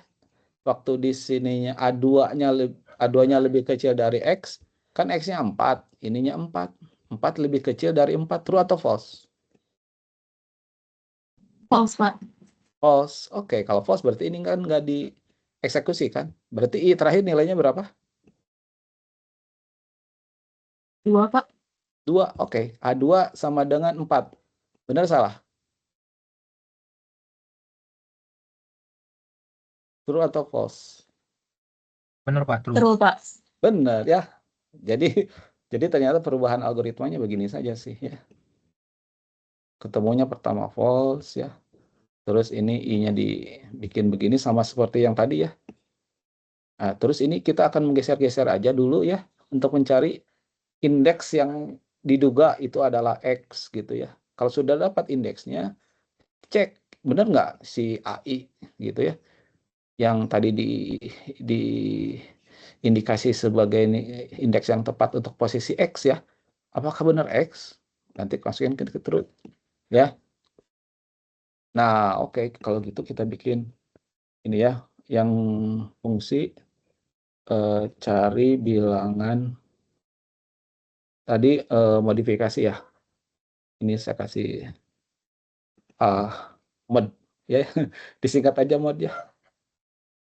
waktu di sininya A2-nya lebih kecil dari X, kan X-nya 4, ininya 4. 4 lebih kecil dari 4, true atau false? False, Pak. False. Oke, kalau false berarti ini kan nggak dieksekusi kan? Berarti I terakhir nilainya berapa? 2, Pak. 2. Oke, A2 sama dengan 4. Benar salah? True atau false? Benar, Pak. True. True, Pak. Benar ya. Jadi ternyata perubahan algoritmanya begini saja sih ya. Ketemunya pertama false ya. Terus ini I-nya dibikin begini sama seperti yang tadi ya. Nah, terus ini kita akan menggeser-geser aja dulu ya untuk mencari indeks yang diduga itu adalah X gitu ya. Kalau sudah dapat indeksnya, cek benar nggak si AI gitu ya. Yang tadi di indikasi sebagai indeks yang tepat untuk posisi X ya. Apakah benar X? Nanti masukin ke truth ya. Nah, oke, kalau gitu kita bikin ini ya, yang fungsi cari bilangan tadi modifikasi ya. Ini saya kasih mod ya, disingkat aja mod ya.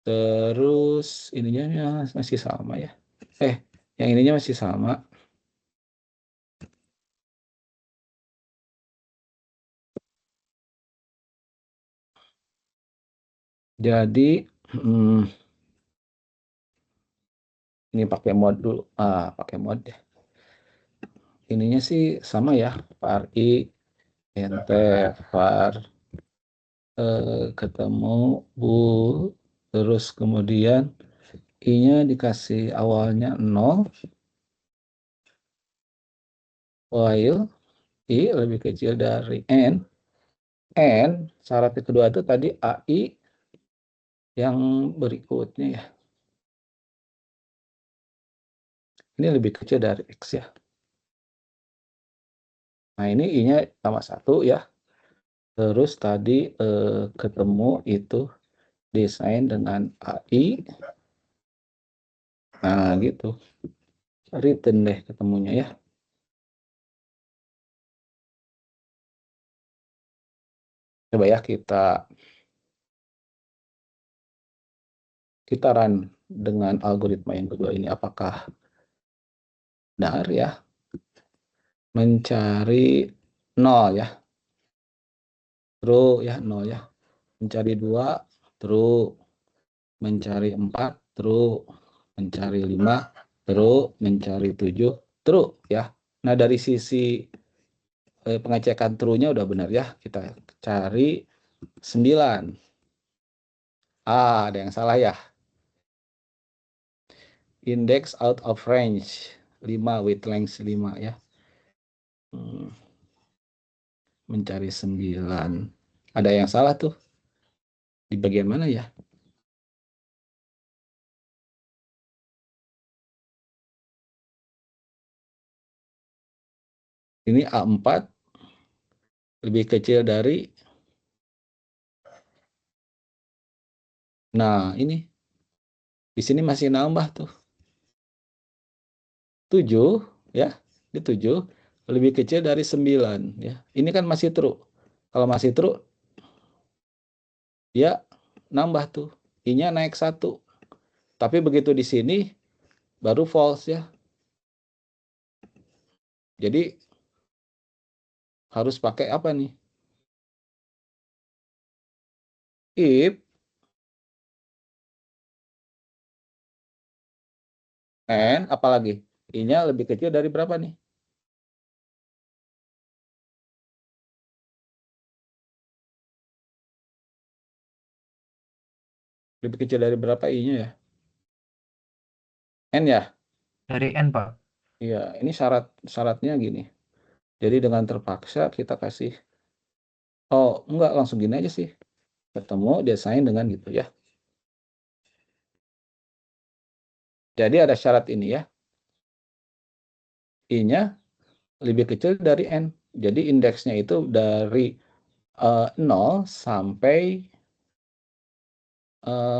Terus ininya masih sama ya. Yang ininya masih sama. Jadi ini pakai mod dulu. Pakai mod ya. Ininya sih sama ya, var i enter var ketemu bool, terus kemudian i-nya dikasih awalnya 0, while i lebih kecil dari n, syarat kedua itu tadi AI yang berikutnya ya. Ini lebih kecil dari X ya. Nah ini I-nya sama 1 ya. Terus tadi ketemu itu desain dengan AI. Nah gitu. Return deh ketemunya ya. Coba ya kita run dengan algoritma yang kedua ini, apakah benar ya? Mencari 0 ya. True ya, 0 ya. Mencari 2, true. Mencari 4, true. Mencari 5, true. Mencari 7, true ya. Nah, dari sisi pengecekan true-nya udah benar ya. Kita cari 9. Ada yang salah ya. Index out of range 5 with length 5 ya. Mencari 9. Ada yang salah tuh. Di bagian mana ya? Ini A4 lebih kecil dari, nah ini Di sini masih nambah tuh. 7 ya. Di 7 lebih kecil dari 9 ya. Ini kan masih true. Kalau masih true dia nambah tuh. I-nya naik 1. Tapi begitu di sini baru false ya. Jadi harus pakai apa nih? If and apalagi? I-nya lebih kecil dari berapa nih? Lebih kecil dari berapa I-nya ya? N ya? Dari N, Pak. Iya, ini syaratnya gini. Jadi dengan terpaksa kita kasih, oh enggak, langsung gini aja sih. Ketemu desain dengan gitu ya. Jadi ada syarat ini ya. I-nya lebih kecil dari N. Jadi indeksnya itu dari 0 sampai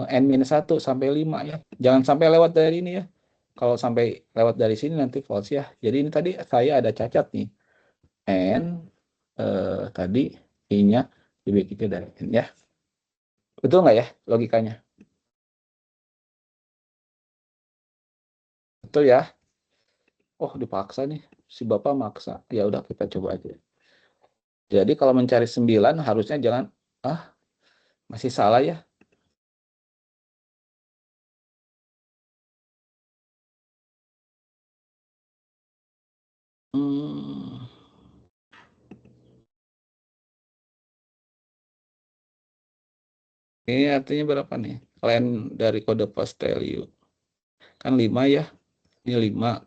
N-1 sampai 5 ya. Jangan sampai lewat dari ini ya. Kalau sampai lewat dari sini nanti false ya. Jadi ini tadi saya ada cacat nih. N tadi I-nya lebih kecil dari N ya. Betul nggak ya logikanya? Betul ya? Oh dipaksa nih. Si Bapak maksa. Ya udah kita coba aja. Jadi kalau mencari 9 harusnya jangan, masih salah ya. Ini artinya berapa nih? Len dari kode post value. Kan 5 ya. Ini 5.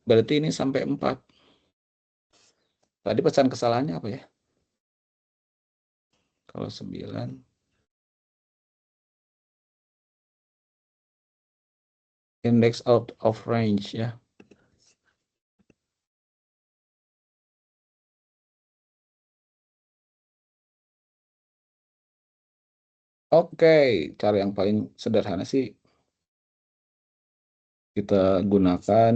Berarti ini sampai 4. Tadi pesan kesalahannya apa ya? Kalau 9. Index out of range ya. Oke, cara yang paling sederhana sih kita gunakan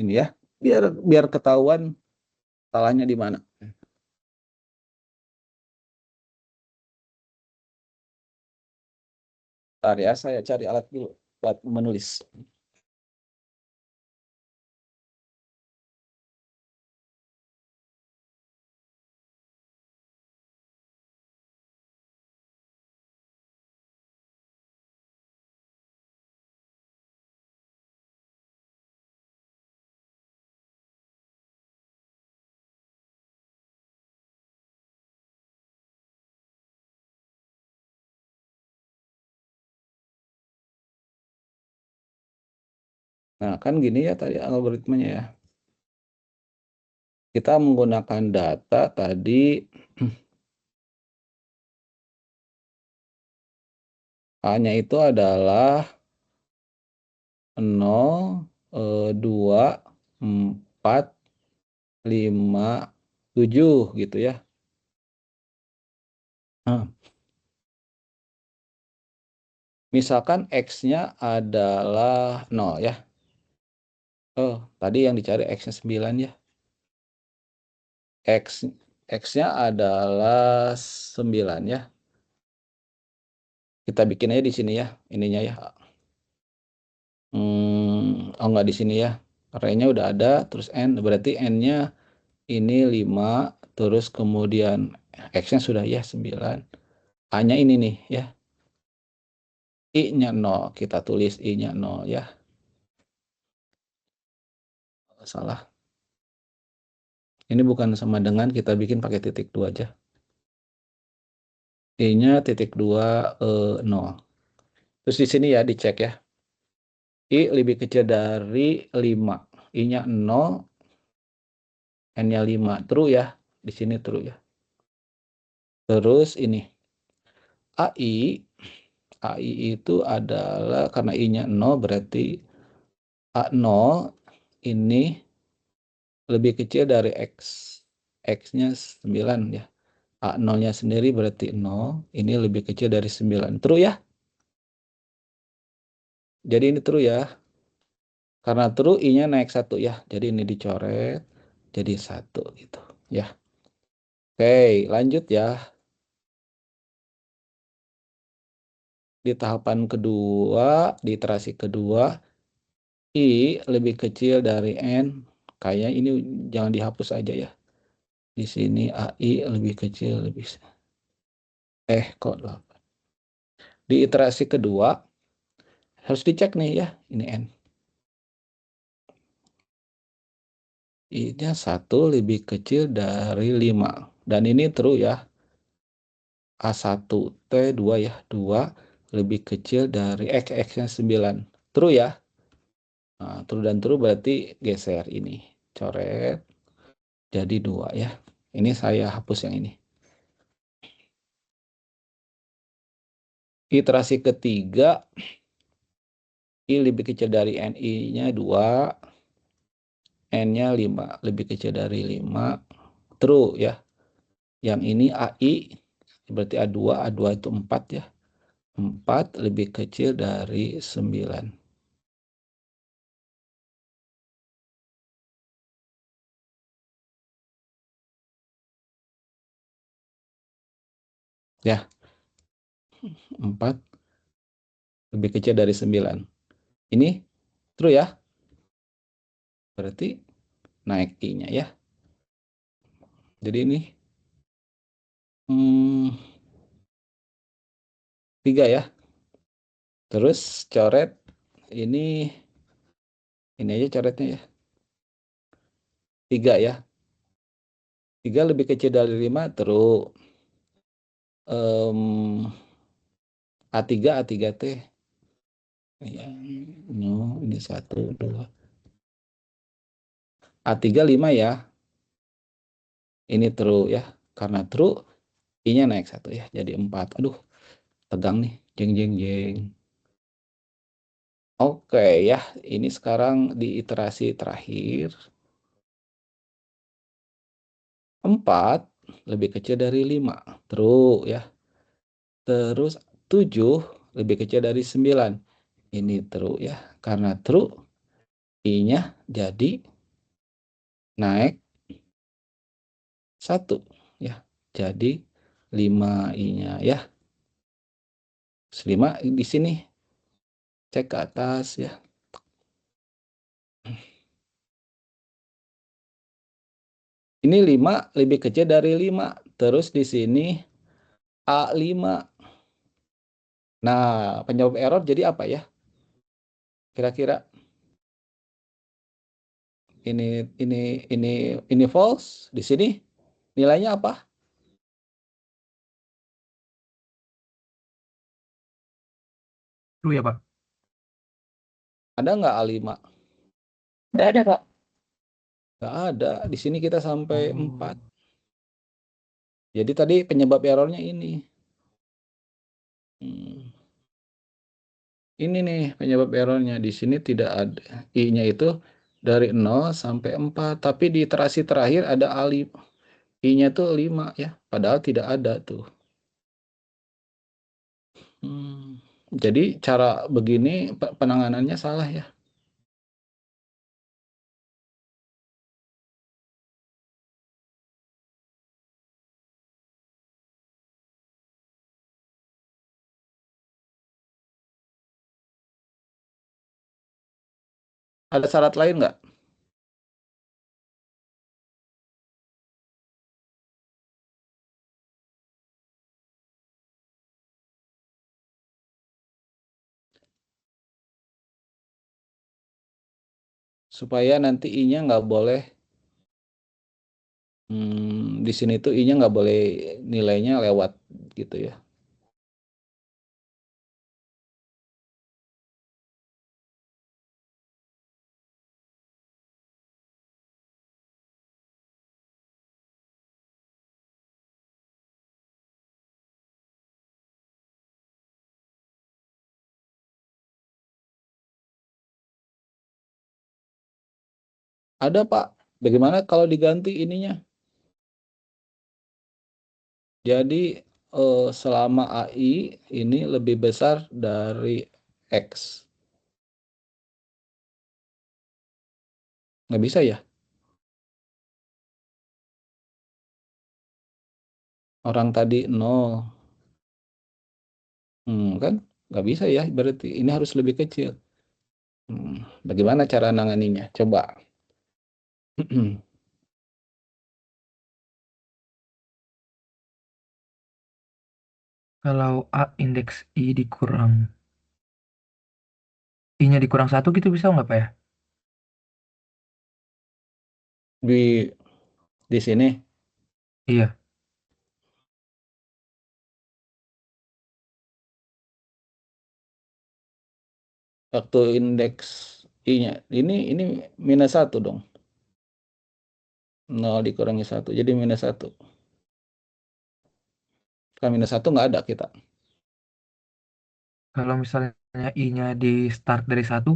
ini ya, biar ketahuan salahnya di mana. Bentar ya, saya cari alat dulu buat menulis. Nah, kan gini ya tadi algoritmanya ya. Kita menggunakan data tadi A-nya itu adalah 0, 2, 4, 5, 7 gitu ya. Nah, misalkan X-nya adalah 0 ya. Oh, tadi yang dicari X-nya 9 ya. X-nya adalah 9 ya. Kita bikin aja di sini ya, ininya ya. Oh enggak di sini ya. Array-nya udah ada, terus N, berarti N-nya ini 5, terus kemudian X-nya sudah ya 9. A-nya ini nih ya. I-nya 0, kita tulis I-nya 0 ya. Salah. Ini bukan sama dengan kita bikin pakai titik 2 aja. I-nya titik 2, 0. Terus di sini ya dicek ya. I lebih kecil dari 5. I-nya 0, N-nya 5. True ya. Di sini true ya. Terus ini. AI AI itu adalah karena I-nya 0 berarti A0 ini lebih kecil dari X. X-nya 9 ya. A0-nya sendiri berarti 0, ini lebih kecil dari 9. True ya? Jadi ini true ya. Karena true I-nya naik 1 ya. Jadi ini dicoret jadi 1 gitu ya. Oke, lanjut ya. Di tahapan kedua, di iterasi kedua, I lebih kecil dari N. Kayaknya ini jangan dihapus aja ya. Di sini AI lebih kecil, kok 8. Di iterasi kedua, harus dicek nih ya, ini N. I-nya 1 lebih kecil dari 5. Dan ini true ya. A1, T2 ya. 2 lebih kecil dari X, X-nya 9. True ya. Nah, true dan true berarti geser ini. Coret. Jadi 2 ya. Ini saya hapus yang ini. Iterasi ketiga, I lebih kecil dari N. I-nya 2. N-nya 5. Lebih kecil dari 5. True ya. Yang ini AI berarti A2. A2 itu 4 ya. 4 lebih kecil dari 9. Ya, 4 lebih kecil dari 9. Ini true ya. Berarti naik I-nya ya. Jadi ini 3 ya. Terus coret ini aja coretnya ya. 3 ya. 3 lebih kecil dari 5 true. A3 A3T. Ya, no, ini 1 2. A3 5 ya. Ini true ya. Karena true I-nya naik 1 ya. Jadi 4. Aduh, tegang nih. Jeng jeng jeng. Oke ya, ini sekarang di iterasi terakhir. 4 lebih kecil dari 5. True ya. Terus 7 lebih kecil dari 9. Ini true ya. Karena true, I-nya jadi naik 1 ya. Jadi 5 I-nya ya. 5 di sini. Cek ke atas ya. Ini 5 lebih kecil dari 5. Terus di sini A5. Nah, penyebab error jadi apa ya? Kira-kira ini false. Di sini nilainya apa? True ya, Pak? Ada nggak A5? Nggak ada, Pak. Nggak ada. Di sini kita sampai Oh. 4. Jadi tadi penyebab errornya ini. Ini nih penyebab errornya. Di sini tidak ada. I-nya itu dari 0 sampai 4. Tapi di iterasi terakhir ada A5. I-nya tuh 5 ya. Padahal tidak ada tuh. Jadi cara begini penanganannya salah ya. Ada syarat lain nggak? Supaya nanti I-nya nggak boleh, di sini tuh I-nya nggak boleh nilainya lewat gitu ya. Ada Pak. Bagaimana kalau diganti ininya? Jadi selama AI ini lebih besar dari X. Nggak bisa ya? Orang tadi 0. Kan nggak bisa ya, berarti ini harus lebih kecil. Bagaimana cara nanganinya? Coba. Kalau A indeks I dikurang I-nya dikurang 1 gitu bisa nggak Pak ya? Di sini. Iya. Waktu indeks I-nya. Ini minus 1 dong. 0 dikurangi 1. Jadi minus 1. Kan minus 1 nggak ada kita. Kalau misalnya I-nya di start dari 1,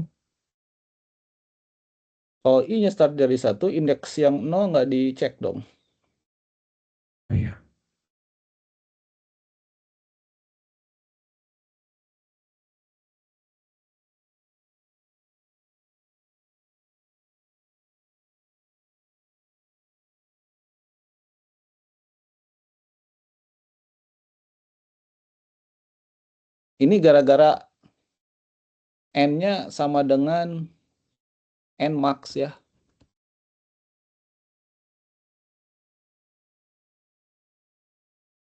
Kalau I-nya start dari 1, indeks yang 0 nggak dicek dong. iya. Ini gara-gara N-nya sama dengan N max ya.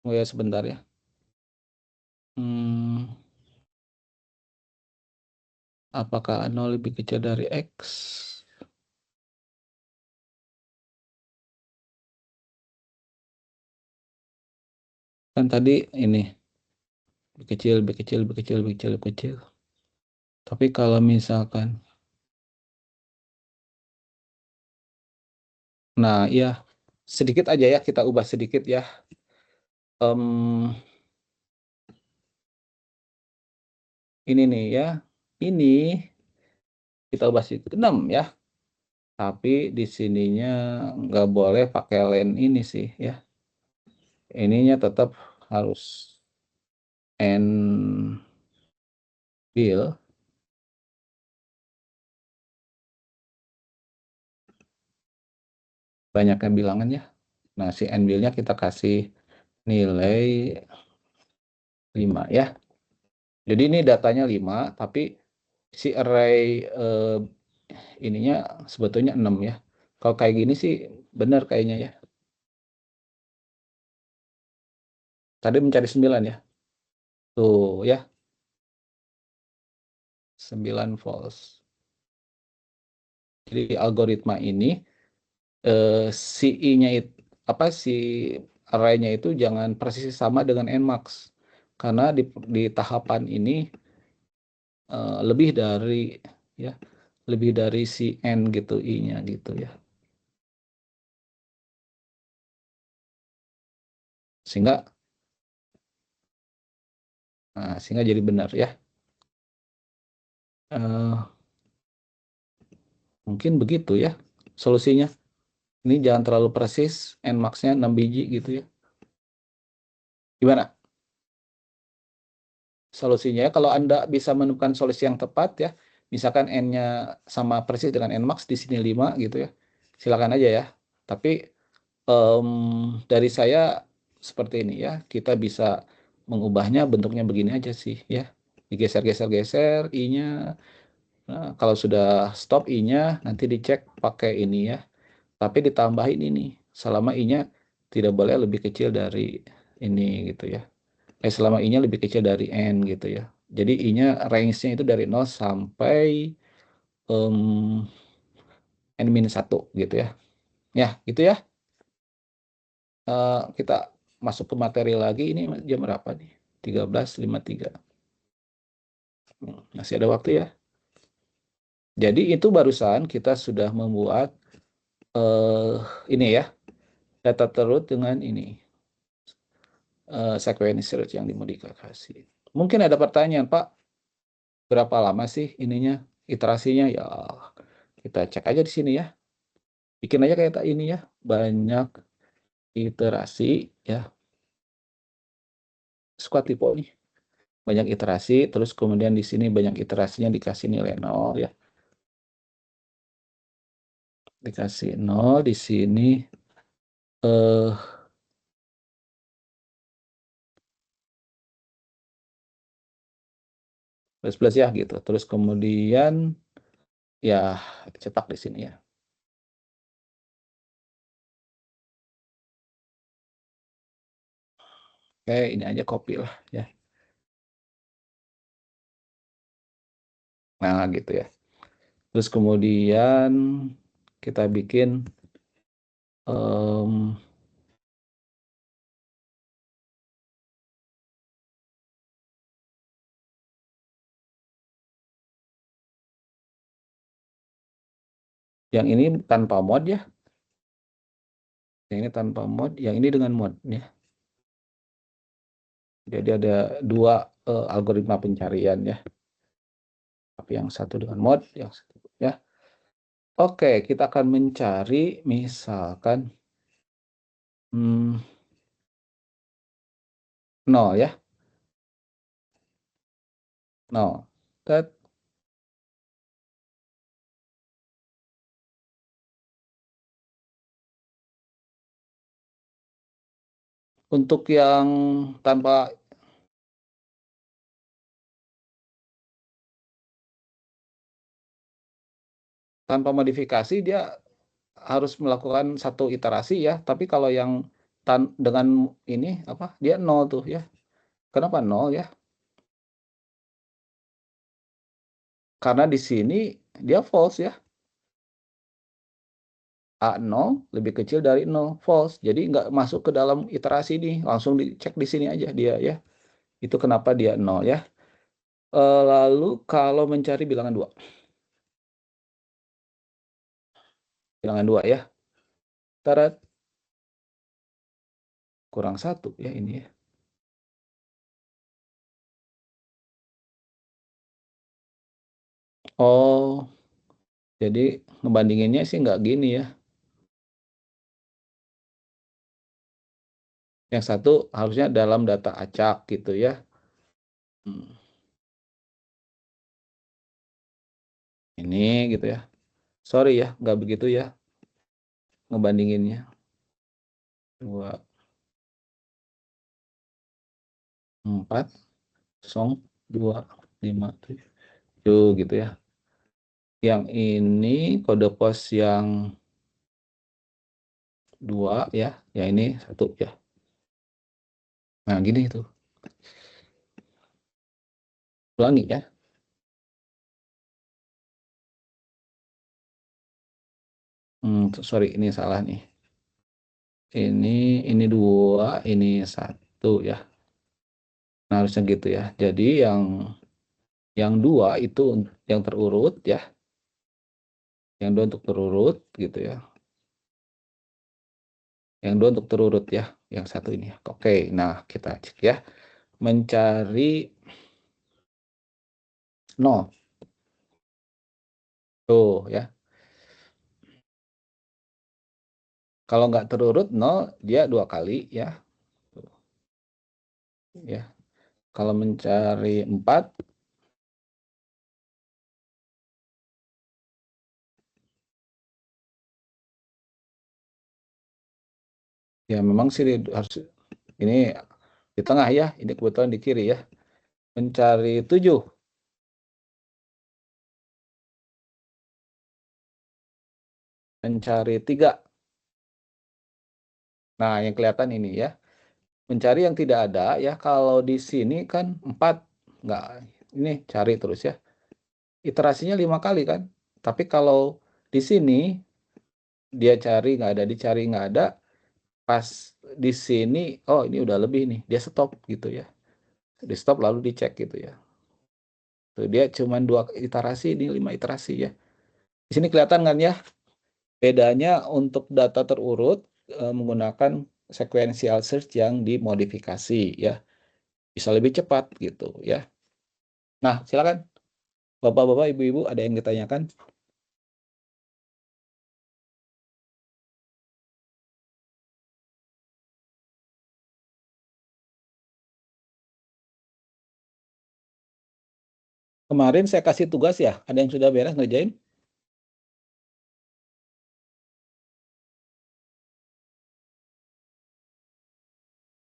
Oh ya, sebentar ya. Apakah 0 lebih kecil dari X? Kan tadi ini. Lebih kecil, lebih kecil, lebih kecil, lebih kecil, lebih kecil. Tapi kalau misalkan. Nah, ya. Sedikit aja ya, kita ubah sedikit ya. Ini nih ya. Ini kita ubah sedikit 6 ya. Tapi di sininya nggak boleh pakai len ini sih ya. Ininya tetap harus N bill. Banyaknya bilangan ya. Nah, si N bill-nya kita kasih nilai 5 ya. Jadi ini datanya 5, tapi si array ininya sebetulnya 6 ya. Kalau kayak gini sih benar kayaknya ya. Tadi mencari 9 ya. Tuh ya. 9 false. Jadi algoritma ini si I-nya itu si array-nya itu jangan persis sama dengan Nmax. Karena di tahapan ini lebih dari ya, lebih dari si N gitu I-nya gitu ya. Sehingga jadi benar ya. Mungkin begitu ya solusinya. Ini jangan terlalu persis, Nmax-nya 6 biji gitu ya. Gimana solusinya? Kalau Anda bisa menemukan solusi yang tepat ya, misalkan N-nya sama persis dengan Nmax, di sini 5 gitu ya, silakan aja ya. Tapi dari saya seperti ini ya, kita bisa mengubahnya bentuknya begini aja sih ya. Digeser-geser-geser I-nya. Nah, kalau sudah stop I-nya, nanti dicek pakai ini ya. Tapi ditambahin ini, selama I-nya tidak boleh lebih kecil dari ini gitu ya. Selama I-nya lebih kecil dari N gitu ya. Jadi I-nya range-nya itu dari 0 sampai N-1 gitu ya. Ya, gitu ya. Kita masuk ke materi lagi. Ini jam berapa nih? 13.53. Masih ada waktu ya. Jadi itu barusan kita sudah membuat ini ya, data terut dengan ini. Sequence search yang dimodifikasi. Mungkin ada pertanyaan, Pak. Berapa lama sih ininya, iterasinya? Ya, kita cek aja di sini ya. Bikin aja kayak ini ya, banyak iterasi ya. Suka tipe nih. Banyak iterasi, terus kemudian di sini banyak iterasinya dikasih nilai 0 ya. Dikasih 0 di sini plus ya gitu. Terus kemudian ya cetak di sini ya. Oke, ini aja copy lah ya. Nah, gitu ya. Terus kemudian kita bikin yang ini tanpa mod ya. Yang ini tanpa mod, yang ini dengan mod ya. Jadi ada dua algoritma pencarian ya. Tapi yang satu dengan mod, yang satu ya. Oke, kita akan mencari misalkan 0 ya. 0. Tet. Untuk yang tanpa modifikasi dia harus melakukan satu iterasi ya. Tapi kalau yang dengan ini apa? Dia 0 tuh ya. Kenapa 0 ya? Karena di sini dia false ya. A0 lebih kecil dari 0, false. Jadi nggak masuk ke dalam iterasi ini, langsung dicek di sini aja dia ya. Itu kenapa dia 0 ya. Lalu kalau mencari bilangan 2. Bilangan 2 ya. Tarat. Kurang 1 ya ini ya. Oh, jadi ngebandinginnya sih nggak gini ya. Yang satu harusnya dalam data acak gitu ya. Ini gitu ya. Sorry ya, nggak begitu ya ngebandinginnya. 2, 4, 0, 2, 5, 7 gitu ya. Yang ini kode pos yang 2 ya, yang ini 1 ya. Nah, gini itu. Ulangi ya. Sorry, ini salah nih. Ini 2, ini 1 ya. Nah, harusnya gitu ya. Jadi yang 2 itu yang terurut ya. Yang 2 untuk terurut gitu ya. Yang 2 untuk terurut ya. Yang 1 ini. Oke, nah kita cek ya. Mencari 0. Tuh ya. Kalau nggak terurut 0, dia 2 kali ya. Ya. Kalau mencari 4, ya memang sih harus ini di tengah ya. Ini kebetulan di kiri ya. Mencari 7. Mencari 3. Nah, yang kelihatan ini ya. Mencari yang tidak ada ya. Kalau di sini kan 4. Nggak. Ini cari terus ya. Iterasinya 5 kali kan. Tapi kalau di sini dia cari nggak ada, dicari nggak ada. Pas di sini, oh ini udah lebih nih. Dia stop gitu ya. Di stop lalu dicek gitu ya. Tuh, dia cuma 2 iterasi, ini 5 iterasi ya. Di sini kelihatan kan ya. Bedanya untuk data terurut menggunakan sequential search yang dimodifikasi ya. Bisa lebih cepat gitu ya. Nah, silakan Bapak-bapak, Ibu-ibu ada yang ditanyakan? Kemarin saya kasih tugas ya, ada yang sudah beres ngerjain?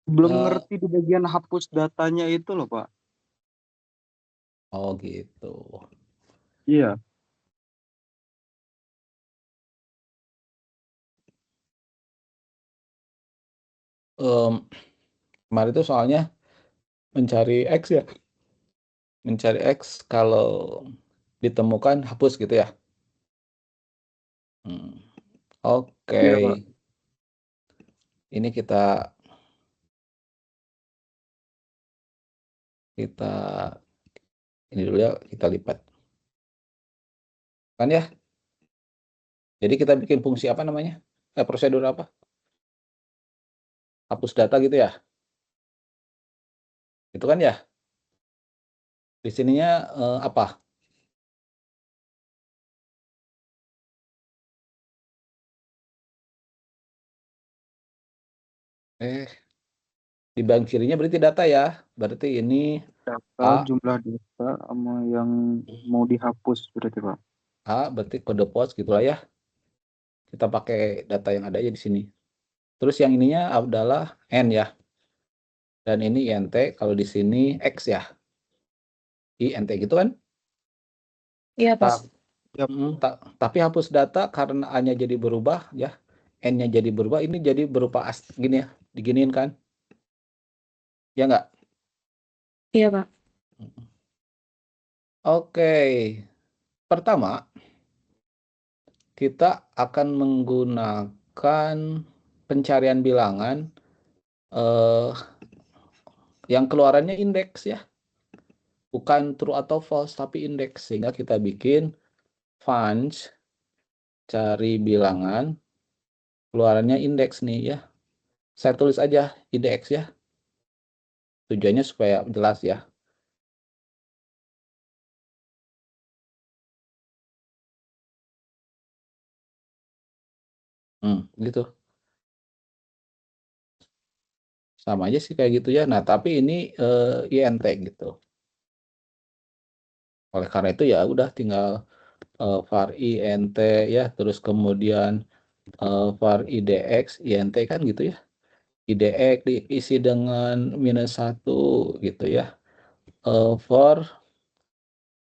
Belum Eh, ngerti di bagian hapus datanya itu loh, Pak. oh gitu. Iya. Kemarin itu soalnya mencari X ya. Mencari X kalau ditemukan hapus gitu ya. Oke. Iya, Pak. Ini kita ini dulu ya, kita lipat. Kan ya? Jadi kita bikin fungsi apa namanya? Prosedur apa? Hapus data gitu ya? Itu kan ya? Di sininya apa? Di bagian kirinya berarti data ya. Berarti ini Data, A, jumlah data sama yang mau dihapus berarti, Pak. berarti kode pos gitulah ya. Kita pakai data yang ada aja di sini. Terus yang ininya adalah N ya. Dan ini INT, kalau di sini X ya. INT gitu kan? Iya, Pak. Tapi hapus data karena A-nya jadi berubah ya. N-nya jadi berubah, ini jadi berupa gini ya. Diginiin kan? Ya nggak? Iya, Pak. Oke. Pertama, kita akan menggunakan pencarian bilangan yang keluarannya indeks ya. Bukan true atau false, tapi indeks. Sehingga kita bikin func cari bilangan, keluarannya indeks nih ya. Saya tulis aja indeks ya. Tujuannya supaya jelas ya. Gitu. Sama aja sih kayak gitu ya. Nah, tapi ini INT gitu. Oleh karena itu ya udah tinggal var INT ya, terus kemudian var IDX, INT kan gitu ya. IDX diisi dengan -1 gitu ya. For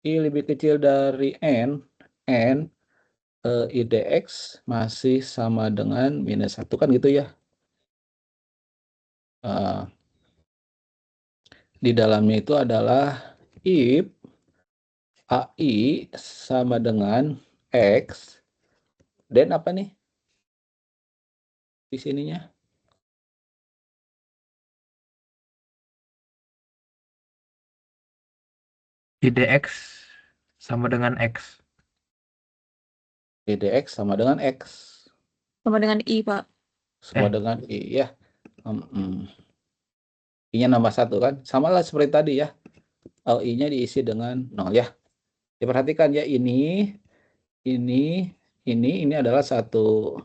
I lebih kecil dari N IDX masih sama dengan -1 kan gitu ya. Di dalamnya itu adalah if AI sama dengan X, dan apa nih di sininya? IDX sama dengan X. IDX sama dengan X. Sama dengan I, Pak. Sama dengan I ya. I-nya nambah 1 kan. Sama lah seperti tadi ya. I-nya diisi dengan 0 ya. Diperhatikan ya, ini adalah satu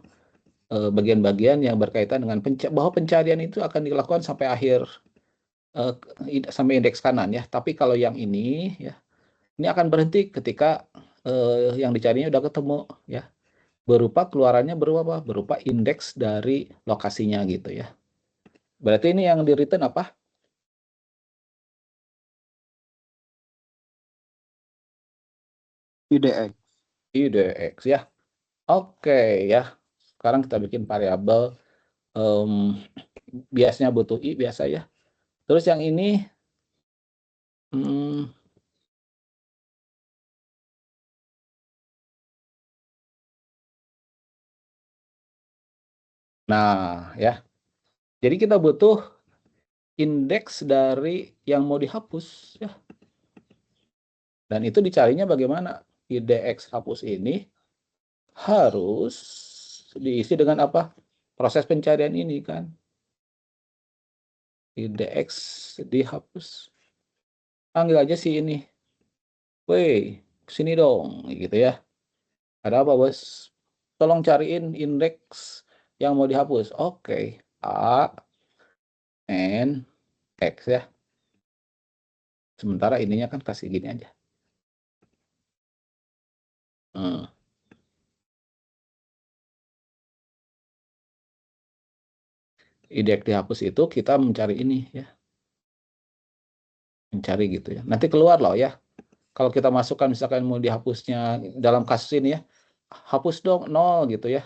bagian-bagian yang berkaitan dengan bahwa pencarian itu akan dilakukan sampai akhir sampai indeks kanan ya. Tapi kalau yang ini ya, ini akan berhenti ketika yang dicarinya udah ketemu ya. Berupa keluarannya berupa apa? Berupa indeks dari lokasinya gitu ya. Berarti ini yang di return apa? IDX. IDX ya. Oke ya. Sekarang kita bikin variabel biasanya butuh I biasa ya. Terus yang ini nah ya. Jadi kita butuh indeks dari yang mau dihapus ya. Dan itu dicarinya bagaimana? IDX hapus ini harus diisi dengan apa? Proses pencarian ini kan. IDX dihapus. Panggil aja sih ini. Woi, sini dong, gitu ya. Ada apa, Bos? Tolong cariin indeks yang mau dihapus. Oke. A, N, X ya. Sementara ininya kan kasih gini aja. Hmm. Indeks dihapus itu kita mencari ini ya. Mencari gitu ya. Nanti keluar loh ya. Kalau kita masukkan misalkan mau dihapusnya dalam kasus ini ya. Hapus dong 0 gitu ya.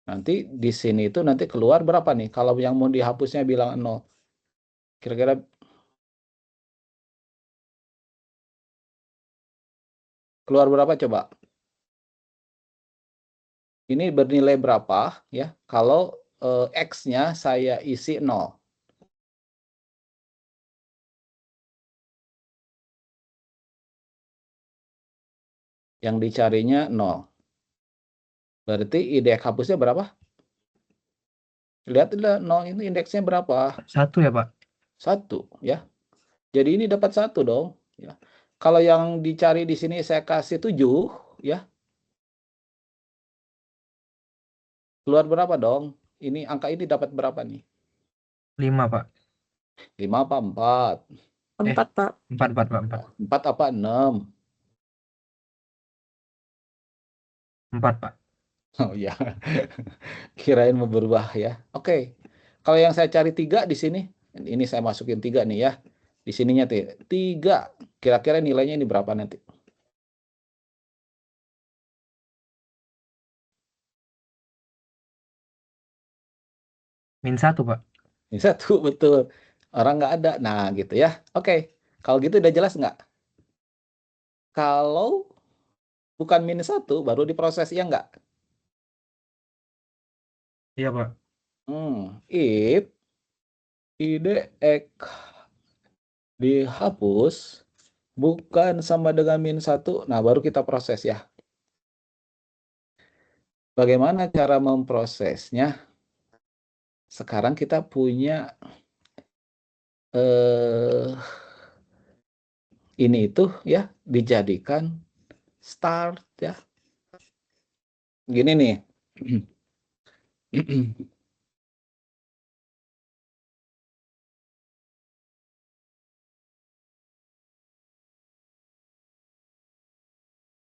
Nanti di sini itu nanti keluar berapa nih? Kalau yang mau dihapusnya bilang 0. Kira-kira keluar berapa coba? Ini bernilai berapa ya? Kalau X-nya saya isi 0. Yang dicarinya 0. Berarti indeks hapusnya berapa? Lihat 0 ini indeksnya berapa? 1 ya, Pak? 1 ya. Jadi ini dapat 1 dong ya. Kalau yang dicari di sini saya kasih 7 ya. Keluar berapa dong? Ini angka ini dapat berapa nih? 5, Pak. 5 apa 4? 4, Pak. 4, Pak. 4 apa 6? 4, Pak. Oh ya. Kirain mau berubah ya. Oke. Kalau yang saya cari 3 di sini, ini saya masukin 3 nih ya. Di sininya 3. Kira-kira nilainya ini berapa nanti? -1, Pak. Ini 1 betul. Orang nggak ada. Nah gitu ya. Oke. Kalau gitu udah jelas nggak? Kalau bukan -1 baru diproses ya nggak? Iya, Pak. If IDX dihapus bukan sama dengan -1, nah baru kita proses ya. Bagaimana cara memprosesnya? Sekarang kita punya ini itu ya dijadikan start ya. Gini nih.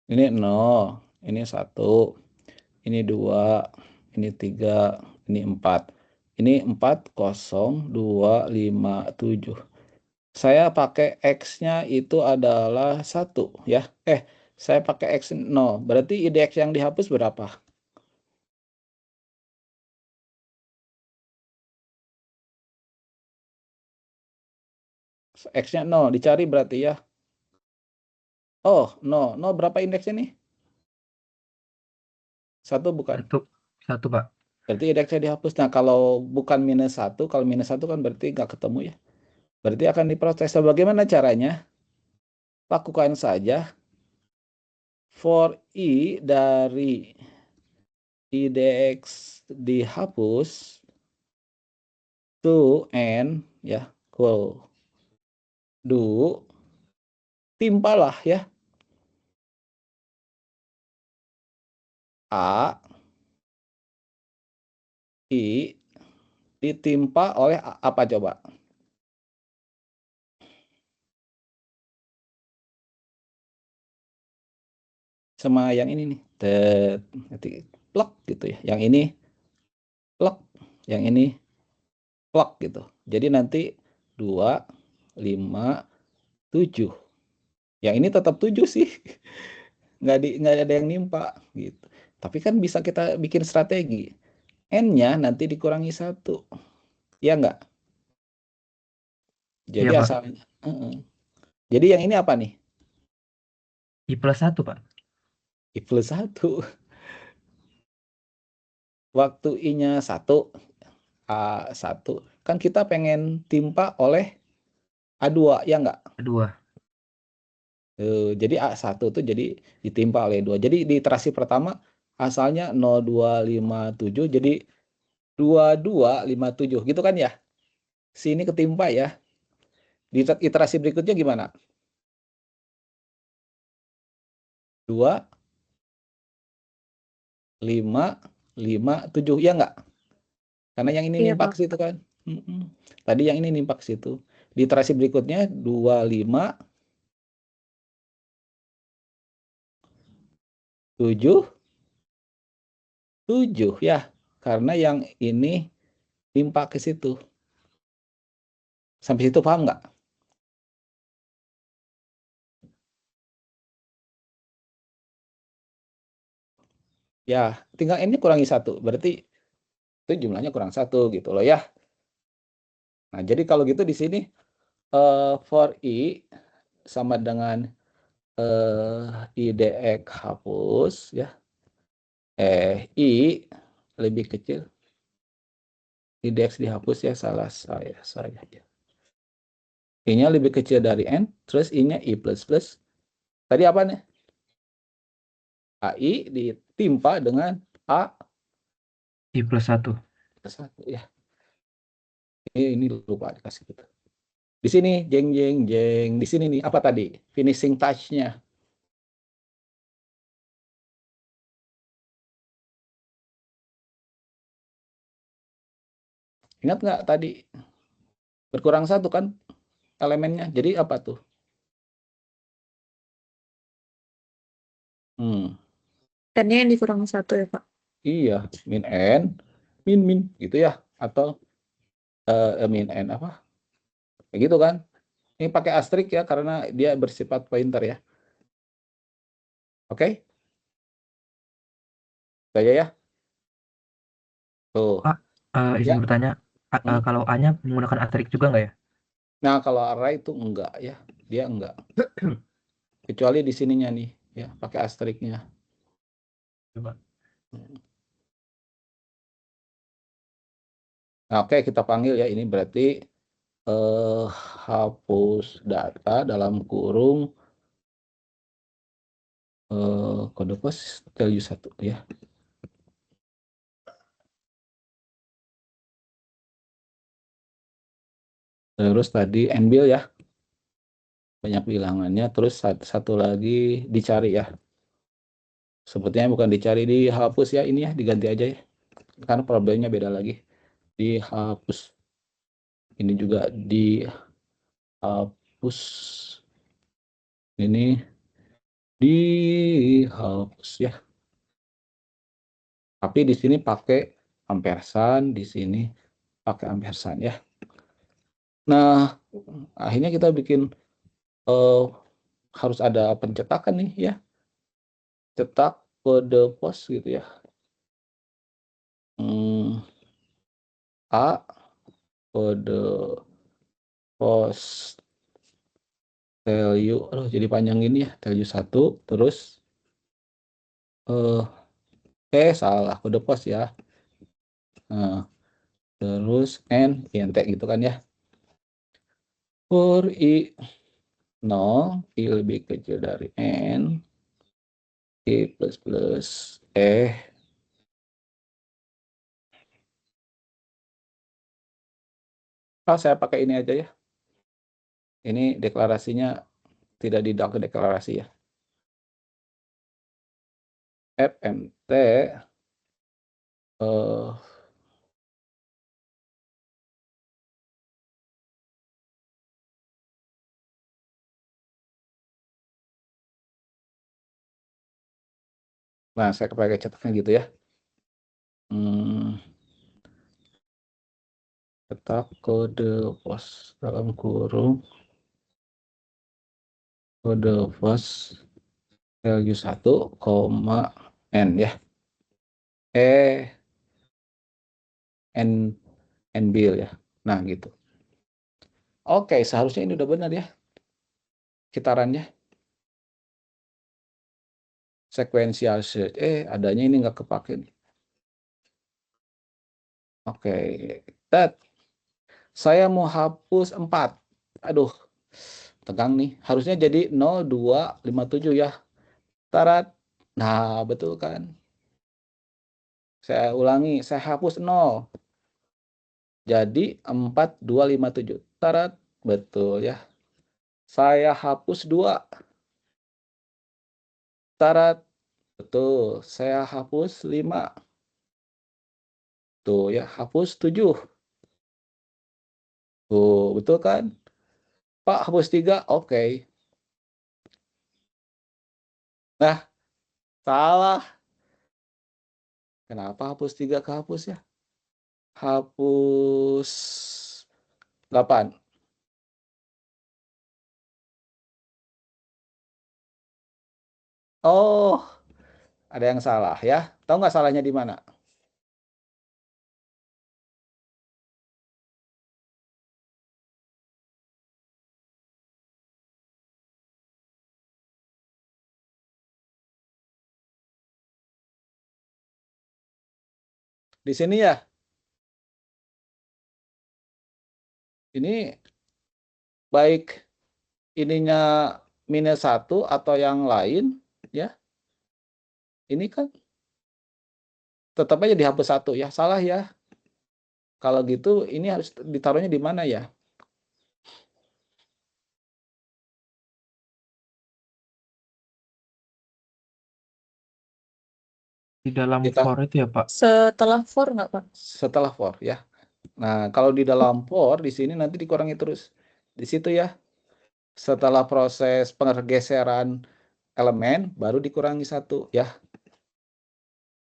Ini 0, ini 1, ini 2, ini 3, ini 4. Ini 4, 0, 2, 5, 7. Saya pakai X-nya itu adalah 1 ya. Saya pakai X 0. Berarti IDX yang dihapus berapa? X-nya 0. Dicari berarti ya. Oh, 0. 0 berapa indeksnya nih? 1 bukan? 1, Pak. Berarti indeksnya dihapus. Nah, kalau bukan -1, kalau -1 kan berarti nggak ketemu ya. Berarti akan diproses. So, bagaimana caranya? Lakukan saja for I dari IDX dihapus to N ya, do timpalah ya A I ditimpa oleh apa coba? Sama yang ini nih. Nanti plek gitu ya. Yang ini plek, yang ini plek gitu. Jadi nanti 2, 5, 7. Yang ini tetap 7 sih. Nggak ada yang nimpa gitu. Tapi kan bisa kita bikin strategi. N-nya nanti dikurangi 1. Ya nggak? Jadi Iya, Pak. asalnya. Jadi yang ini apa nih? I plus 1, Pak. I plus 1. Waktu I-nya 1, A1. Kan kita pengen timpa oleh A2, ya nggak? Kedua. Jadi A1 tuh jadi ditimpa oleh 2. Jadi di iterasi pertama asalnya 0257 jadi 2257 gitu kan ya? Sini ketimpa ya. Di iterasi berikutnya gimana? 2, 5, 5, 7 ya nggak? Karena yang ini Iya, nimpa Pak. ke situ kan. Tadi yang ini nimpa ke situ. Di iterasi berikutnya 25, 7, 7 ya. Karena yang ini timpa ke situ. Sampai situ paham nggak? Ya, tinggal N-nya kurangi 1. Berarti itu jumlahnya kurang 1 gitu loh ya. Nah, jadi kalau gitu di sini for I sama dengan I dx hapus ya. I lebih kecil. I dx dihapus ya, salah saya ya. I-nya lebih kecil dari N, terus I-nya I plus. Tadi apa nih? AI ditimpa dengan A I plus 1. plus 1 ya. Ini lupa dikasih gitu. Di sini jeng. Di sini nih apa tadi? Finishing touch-nya. Ingat nggak tadi? Berkurang 1 kan elemennya. Jadi apa tuh? N-nya yang dikurang 1 ya, Pak? Iya, min N, min gitu ya. Atau min N apa? Kayak gitu kan. Ini pakai asterisk ya karena dia bersifat pointer ya. Oke? Saya ya. Tuh. Pak, izin Ya. bertanya, kalau A-nya menggunakan asterisk juga nggak ya? Nah, kalau array itu enggak ya. Dia enggak. Kecuali di sininya nih ya, pakai asterisknya. Coba. Nah, oke, kita panggil ya. Ini berarti hapus data dalam kurung kode pos value 1 ya. Terus tadi nbil ya. Banyak bilangannya. Terus satu lagi dicari ya. Sebetulnya bukan dicari, dihapus ya. Ini ya, diganti aja ya. Karena problemnya beda lagi. Dihapus. Ini juga dihapus. Ini dihapus ya. Tapi di sini pakai ampersan, di sini pakai ampersan ya. Nah, akhirnya kita bikin harus ada pencetakan nih ya. Cetak kode pos gitu ya. A kode pos value, jadi panjang ini ya, value 1 terus salah kode pos ya. Nah, terus n int gitu kan ya. For I 0, I lebih kecil dari N, I plus, saya pakai ini aja ya. Ini deklarasinya tidak deklarasi ya. FMT, nah saya pakai cetaknya gitu ya. Cetak kode pos dalam kurung kode pos value 1, n ya. N bill ya. Nah, gitu. Oke, seharusnya ini udah benar ya. Kitarannya. Sequential search. Adanya ini nggak kepake nih. Oke. Saya mau hapus 4. Aduh, tegang nih. Harusnya jadi 0257 ya. Tarat. Nah, betul kan? Saya ulangi, saya hapus 0. Jadi 4257. Tarat. Betul ya. Saya hapus 2. Tarat. Betul. Saya hapus 5. Tuh ya, hapus 7. Tuh, betul kan? Pak, hapus 3. Oke. Nah, Salah. Kenapa hapus 3 kehapus ya? Hapus 8. Oh, ada yang salah ya. Tahu nggak salahnya di mana? Di sini ya. Ini baik ininya -1 atau yang lain ya. Ini kan tetap aja dihapus 1 ya. Salah ya. Kalau gitu ini harus ditaruhnya di mana ya? Di dalam Kita- for itu ya, Pak. Setelah for nggak, Pak? Setelah for ya. Nah, kalau di dalam for di sini nanti dikurangi terus. Di situ ya. Setelah proses pergeseran elemen baru dikurangi 1 ya.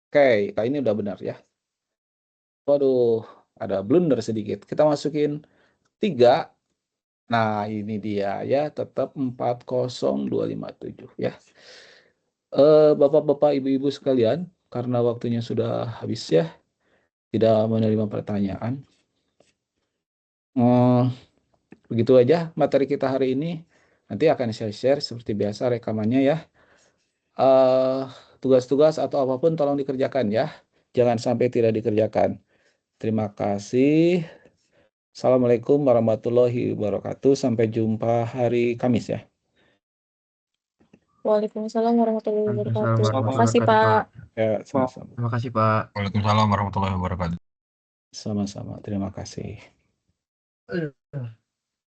Oke, kali ini udah benar ya. Waduh, ada blunder sedikit. Kita masukin 3. Nah, ini dia ya, tetap 40257 ya. Bapak-bapak, ibu-ibu sekalian, karena waktunya sudah habis ya, tidak menerima pertanyaan. Begitu aja materi kita hari ini. Nanti akan saya share seperti biasa rekamannya ya. Tugas-tugas atau apapun tolong dikerjakan ya. Jangan sampai tidak dikerjakan. Terima kasih. Assalamualaikum warahmatullahi wabarakatuh. Sampai jumpa hari Kamis ya. Waalaikumsalam warahmatullahi wabarakatuh. Waalaikumsalam Terima kasih, warahmatullahi Pak. Ya, sama-sama. Terima kasih, Pak. Waalaikumsalam warahmatullahi wabarakatuh. Sama-sama. Terima kasih.